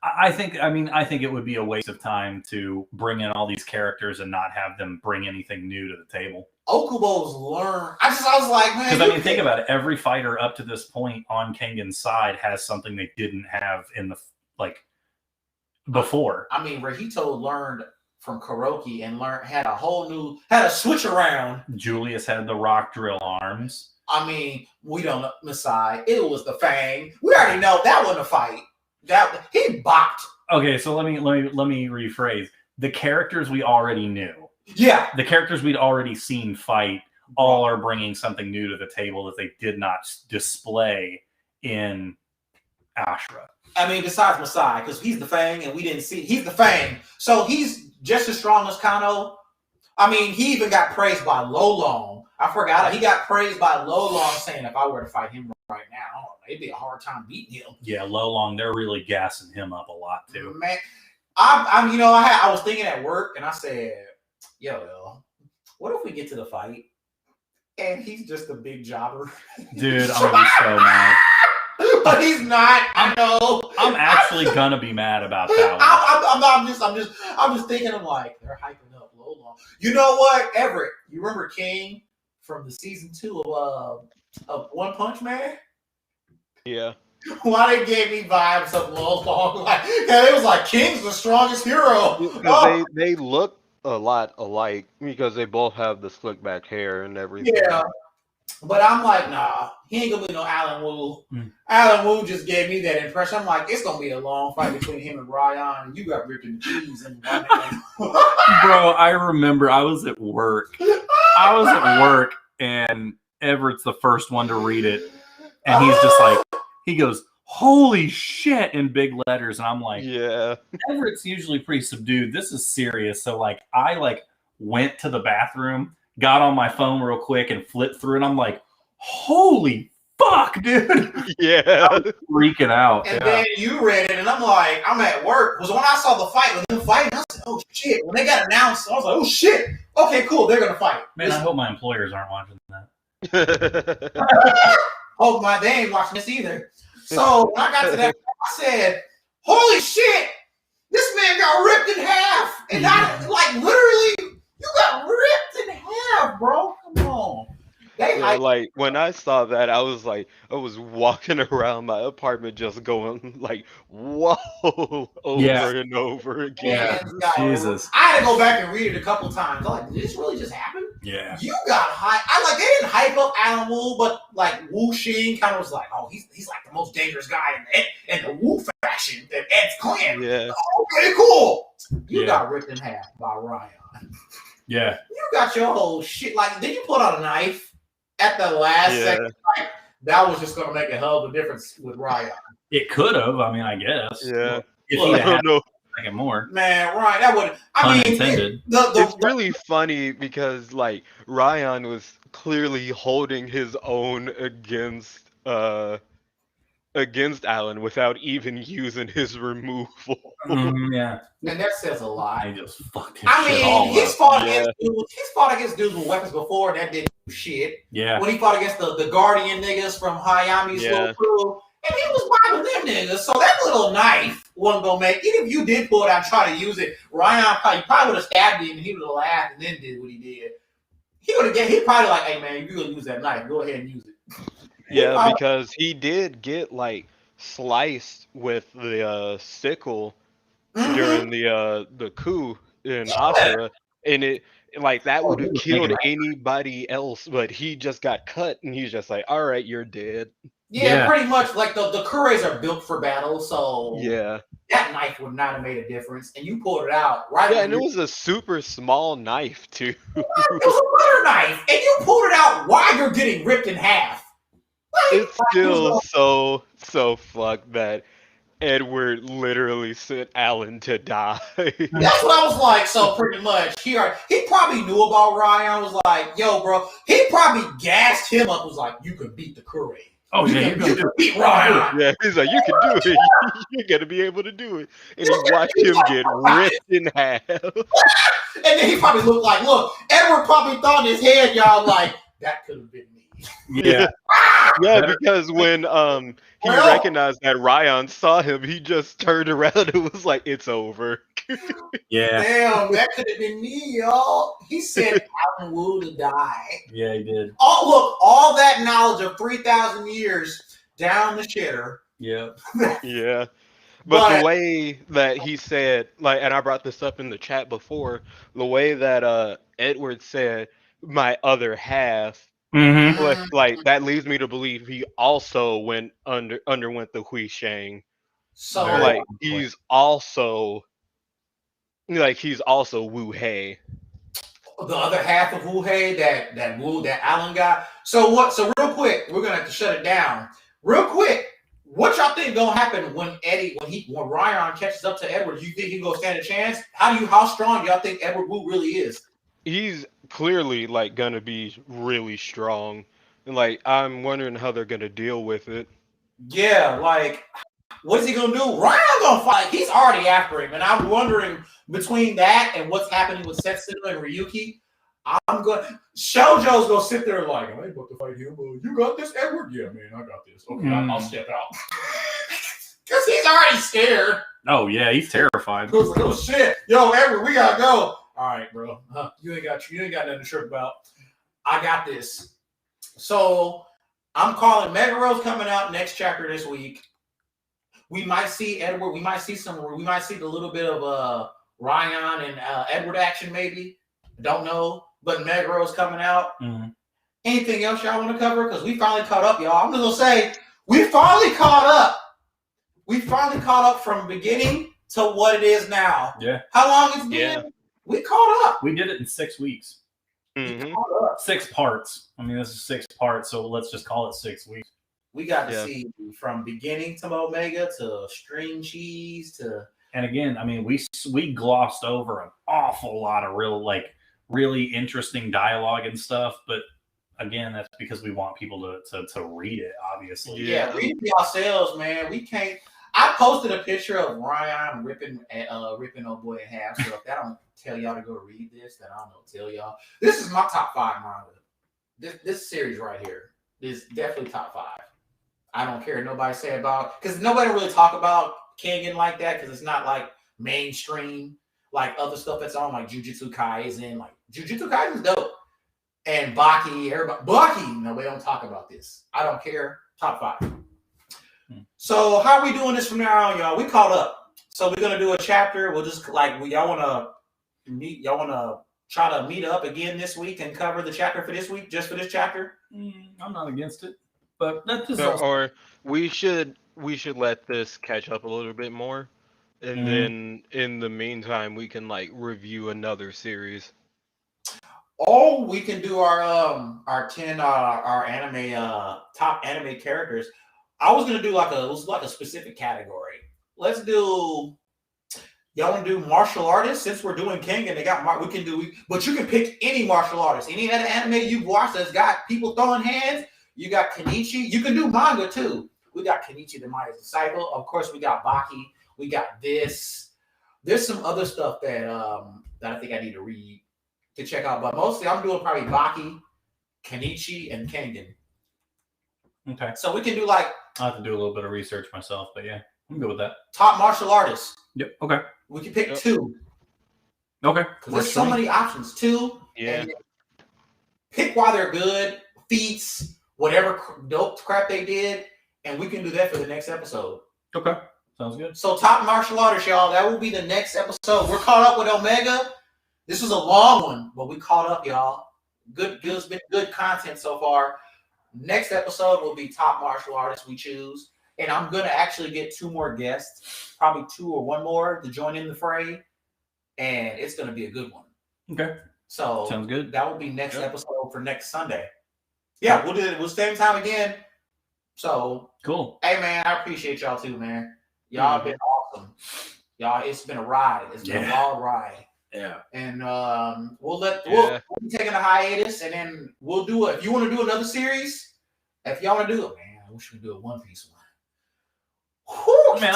I think it would be a waste of time to bring in all these characters and not have them bring anything new to the table. Okubo's learned. I was like, man. Because think about it. Every fighter up to this point on Kengan's side has something they didn't have in the before. I mean, Rahito learned from Kuroki and had a switch around. Julius had the rock drill arms. I mean, we don't know Masai. It was the Fang. We already know that wasn't a fight. That he bopped. Okay, so let me rephrase. The characters we already knew. Yeah. The characters we'd already seen fight all are bringing something new to the table that they did not display in Ashura. I mean, besides Masai, because he's the Fang and we didn't see. He's the Fang. So he's just as strong as Kano. I mean, he even got praised by Lolong. I forgot. He got praised by Lolong saying if I were to fight him right now, it'd be a hard time beating him. Yeah, Lolong, they're really gassing him up a lot too. Man, I was thinking at work and I said, yo, what if we get to the fight and he's just a big jobber? Dude, I'm gonna be so mad. But he's not. I know. I'm actually gonna be mad about that one. I'm just thinking. I'm like, they're hyping up Lolong. You know what, Everett? You remember King from the season 2 of One Punch Man? Yeah. Why they gave me vibes of Lolong? Like, it was like King's the strongest hero. Because they look a lot alike because they both have the slick back hair and everything. Yeah. But I'm like, nah, he ain't gonna be no Alan Wu. Alan Wu just gave me that impression. I'm like, it's gonna be a long fight between him and Ryan, and you got ripped in the cheese. Bro, I remember I was at work. And Everett's the first one to read it. And he's just like, he goes, holy shit, in big letters. And I'm like, yeah. Everett's usually pretty subdued. This is serious. So I went to the bathroom, got on my phone real quick and flipped through, and I'm like, holy fuck, dude. Yeah. I'm freaking out. And then you read it, and I'm like, I'm at work. Because when I saw the fight with them fighting, I said, oh shit. When they got announced, I was like, oh shit. Okay, cool. They're going to fight. Man, I hope my employers aren't watching that. Oh, they ain't watching this either. So when I got to that, I said, holy shit. This man got ripped in half. And literally, you got ripped in half, bro. Come on. When I saw that, I was walking around my apartment just going whoa, over and over again. Yeah. Jesus. I had to go back and read it a couple times. I'm like, did this really just happen? Yeah. You got hype. They didn't hype up Alan Wu, but Wu Xing kind of was like, oh, he's like the most dangerous guy in the Wu faction, the Ed's clan. Yeah. Okay, cool. You got ripped in half by Ryan. Yeah. You got your whole shit. Did you pull out a knife at the last second? That was just going to make a hell of a difference with Ryan. It could have. I mean, I guess. Yeah. If I don't know. More. Man, Ryan, that would. Intended. It's really funny because Ryan was clearly holding his own against against Allen without even using his removal. Yeah. And that says a lot. They just fucked his I shit mean, all he's up. fought against dudes. He's fought against dudes with weapons before that didn't do shit. Yeah. When he fought against the Guardian niggas from Hayami's little crew, and he was wiping them niggas. So that little knife wasn't gonna make. Even if you did pull it out and try to use it, Ryan probably would have stabbed him, and he would have laughed and then did what he did. He would have. He probably like, hey man, if you're gonna use that knife, go ahead and use it. Yeah, because he did get like sliced with the sickle during the coup in Asura, and it like that would have killed anybody else, but he just got cut, and he's just like, all right, you're dead. Yeah, pretty much. Like the Kureis are built for battle, so that knife would not have made a difference. And you pulled it out right. Yeah, and it was a super small knife too. It was a butter knife, and you pulled it out while you're getting ripped in half. It's still so fucked that Edward literally sent Allen to die. That's what I was like. So pretty much, he probably knew about Ryan. Was like, yo, bro. He probably gassed him up. Was like, you can beat the Curry. Oh yeah, you can beat Ryan. Yeah, he's like, you can do it. You're gonna be able to do it. And he watched him get ripped in half. And then he probably looked like, look, Edward probably thought in his head, y'all, like, that could have been me. Yeah. Yeah, because when he recognized that Ryan saw him, he just turned around and was like, it's over. Yeah. Damn, that could have been me, y'all. He said Alan Wu to die. Yeah, he did. Oh, look, all that knowledge of 3,000 years down the shitter. Yeah. Yeah. But the way that he said, like, and I brought this up in the chat before, the way that Edward said, my other half, like that leads me to believe he also underwent the Hui Shang. So like he's also Wu Hei. The other half of Wu Hei that Alan got. So real quick, we're gonna have to shut it down. Real quick, what y'all think gonna happen when Ryan catches up to Edward? Do you think he's gonna stand a chance? How strong do y'all think Edward Wu really is? He's clearly like gonna be really strong, and like I'm wondering how they're gonna deal with it. Yeah, like what is he gonna do? Ryan's gonna fight. He's already after him, and I'm wondering between that and what's happening with Setsuno and Ryuki. Shoujo's gonna sit there like, I ain't about to fight him. You got this, Edward? Yeah, man, I got this. Okay, I'll step out. Because he's already scared. Oh, yeah, he's terrified. He was like, oh, shit. Yo, Edward, we gotta go. All right, bro. You ain't got nothing to trip about. I got this. So I'm calling Megaro's coming out next chapter this week. We might see Edward. We might see the little bit of Ryan and Edward action, maybe. Don't know. But Megaro's coming out. Mm-hmm. Anything else y'all want to cover? Because we finally caught up, y'all. I'm just gonna say we finally caught up. We finally caught up from beginning to what it is now. Yeah. How long it's been? Yeah. We caught up. We did it in 6 weeks. Mm-hmm. 6 parts. I mean, this is 6 parts, so let's just call it 6 weeks. We got to see from beginning to Omega to string cheese to. And again, I mean, we glossed over an awful lot of really interesting dialogue and stuff, but again, that's because we want people to read it, obviously. Yeah, read it yourselves, man. We can't. I posted a picture of Ryan ripping old boy in half. So if that don't tell y'all to go read this, then I don't know. Tell y'all. This is my top 5 manga. This series right here is definitely top 5. I don't care what nobody say about, because nobody really talk about Kengan like that, because it's not like mainstream like other stuff that's on, like Jujutsu Kaisen. Like Jujutsu Kaisen's dope. And Baki, nobody don't talk about this. I don't care. Top 5. So how are we doing this from now on, y'all? We caught up. So we're gonna do a chapter. We'll just y'all wanna try to meet up again this week and cover the chapter for this week, just for this chapter? I'm not against it. But that's just or we should let this catch up a little bit more. And then in the meantime we can review another series. Oh, we can do our 10 our anime top anime characters. I was gonna do a specific category. Let's do. Y'all want to do martial artists? Since we're doing Kengan, but you can pick any martial artist, any other anime you've watched that's got people throwing hands. You got Kenichi. You can do manga too. We got Kenichi the Maya's Disciple. Of course, we got Baki. We got this. There's some other stuff that I think I need to read to check out. But mostly I'm doing probably Baki, Kenichi, and Kengan. Okay. So we can do like... I'll have to do a little bit of research myself, but yeah, I'm good with that. Top martial artists. Yep. Okay. We can pick 2. Okay. Because there's so many options. 2. Yeah. Pick why they're good, feats, whatever dope crap they did, and we can do that for the next episode. Okay. Sounds good. So top martial artists, y'all. That will be the next episode. We're caught up with Omega. This was a long one, but we caught up, y'all. It's been good content so far. Next episode will be top martial artists we choose. And I'm going to actually get 2 more guests, probably 2 or 1 more to join in the fray. And it's going to be a good one. Okay. So sounds good. That will be next episode for next Sunday. Yeah, we'll do it. We'll same time again. So cool. Hey man, I appreciate y'all too, man. Y'all have been awesome. Y'all, it's been a ride. It's been a wild ride. Yeah. And we'll be taking a hiatus, and then we'll do it. If you want to do another series, if y'all want to do it, man, I wish we could do a One Piece one. Whew, man,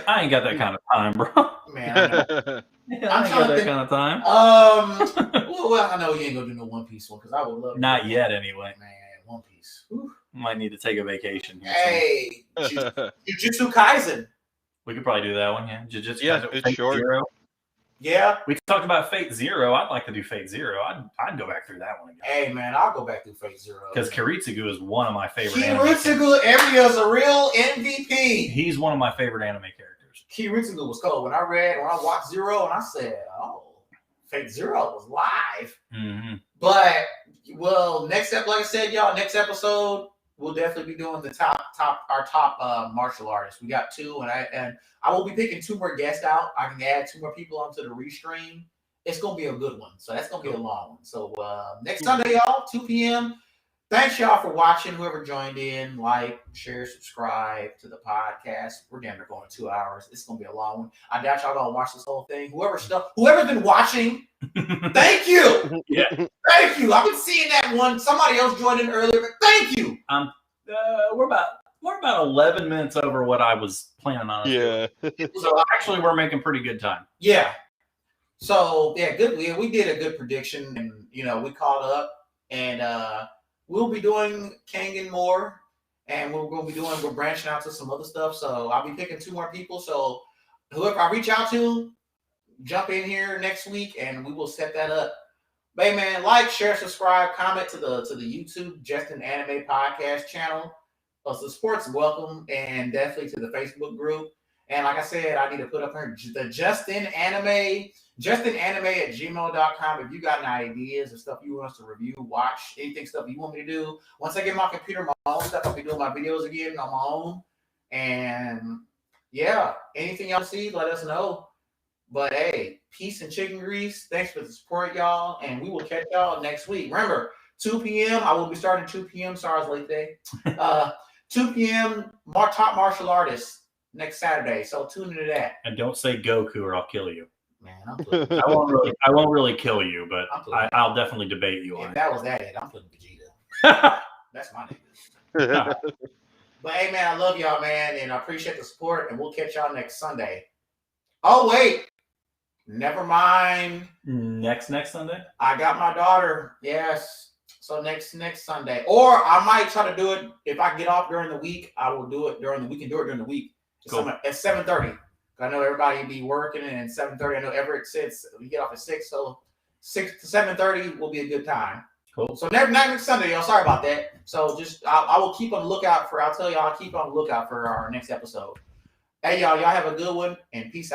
I ain't got that kind of time, bro. Man, I ain't got that kind of time. Well, I know you ain't gonna do no One Piece one because I would love. Not yet, anyway. Man, One Piece. Whew. Might need to take a vacation here. Hey, Jujutsu Kaisen. We could probably do that one, yeah. Jujutsu Kaisen. It's short. Zero. Yeah. We talked about Fate Zero. I'd like to do Fate Zero. I'd go back through that one again. Hey, man, I'll go back through Fate Zero. Because Kiritsugu is one of my favorite Kiritsugu is a real MVP. He's one of my favorite anime characters. Kiritsugu was cool. When I watched Zero, and I said, oh, Fate Zero was live. Mm-hmm. But, well, next up, like I said, y'all, next episode, we'll definitely be doing the our top martial artists. We got 2, and I will be picking 2 more guests out. I can add 2 more people onto the restream. It's gonna be a good one. So that's gonna be a long one. So next Sunday, y'all, 2 p.m. Thanks y'all for watching. Whoever joined in, like, share, subscribe to the podcast. We're damn near going 2 hours. It's gonna be a long one. I doubt y'all gonna watch this whole thing. Whoever's been watching, thank you. Yeah, thank you. I've been seeing that one. Somebody else joined in earlier, but thank you. We're about 11 minutes over what I was planning on. Yeah. So actually, we're making pretty good time. Yeah. So yeah, good. We did a good prediction, and we caught up, and we'll be doing Kengan more, and we're branching out to some other stuff. So I'll be picking 2 more people. So whoever I reach out to, jump in here next week, and we will set that up. Hey man, like, share, subscribe, comment to the YouTube Justin Anime Podcast channel. The sports welcome, and definitely to the Facebook group. And like I said, I need to put up here the Justin Anime at gmail.com. If you got any ideas or stuff you want us to review, watch, stuff you want me to do. Once I get my computer, my own stuff, I'll be doing my videos again on my own. And yeah, anything y'all see, let us know. But hey, peace and chicken grease. Thanks for the support, y'all. And we will catch y'all next week. Remember, 2 p.m. I will be starting 2 p.m. Sorry, it's late day. 2 p.m. Top martial artists next Saturday. So tune into that. And don't say Goku or I'll kill you. Man, I'm putting I won't really kill you, but I'll definitely debate you on it. If that was that, I'm putting Vegeta. That's my name. But hey, man, I love y'all, man, and I appreciate the support. And we'll catch y'all next Sunday. Oh wait, never mind. Next Sunday. I got my daughter. Yes. So next Sunday, or I might try to do it if I get off during the week. I will do it during the week. We can do it during the week. Cool. At 7:30. I know everybody be working, and 7:30. I know Everett sits. We get off at 6, so 6 to 7:30 will be a good time. Cool. So next Sunday, y'all. Sorry about that. So just I will keep on the lookout for. I'll tell y'all. I'll keep on the lookout for our next episode. Hey y'all have a good one, and peace out.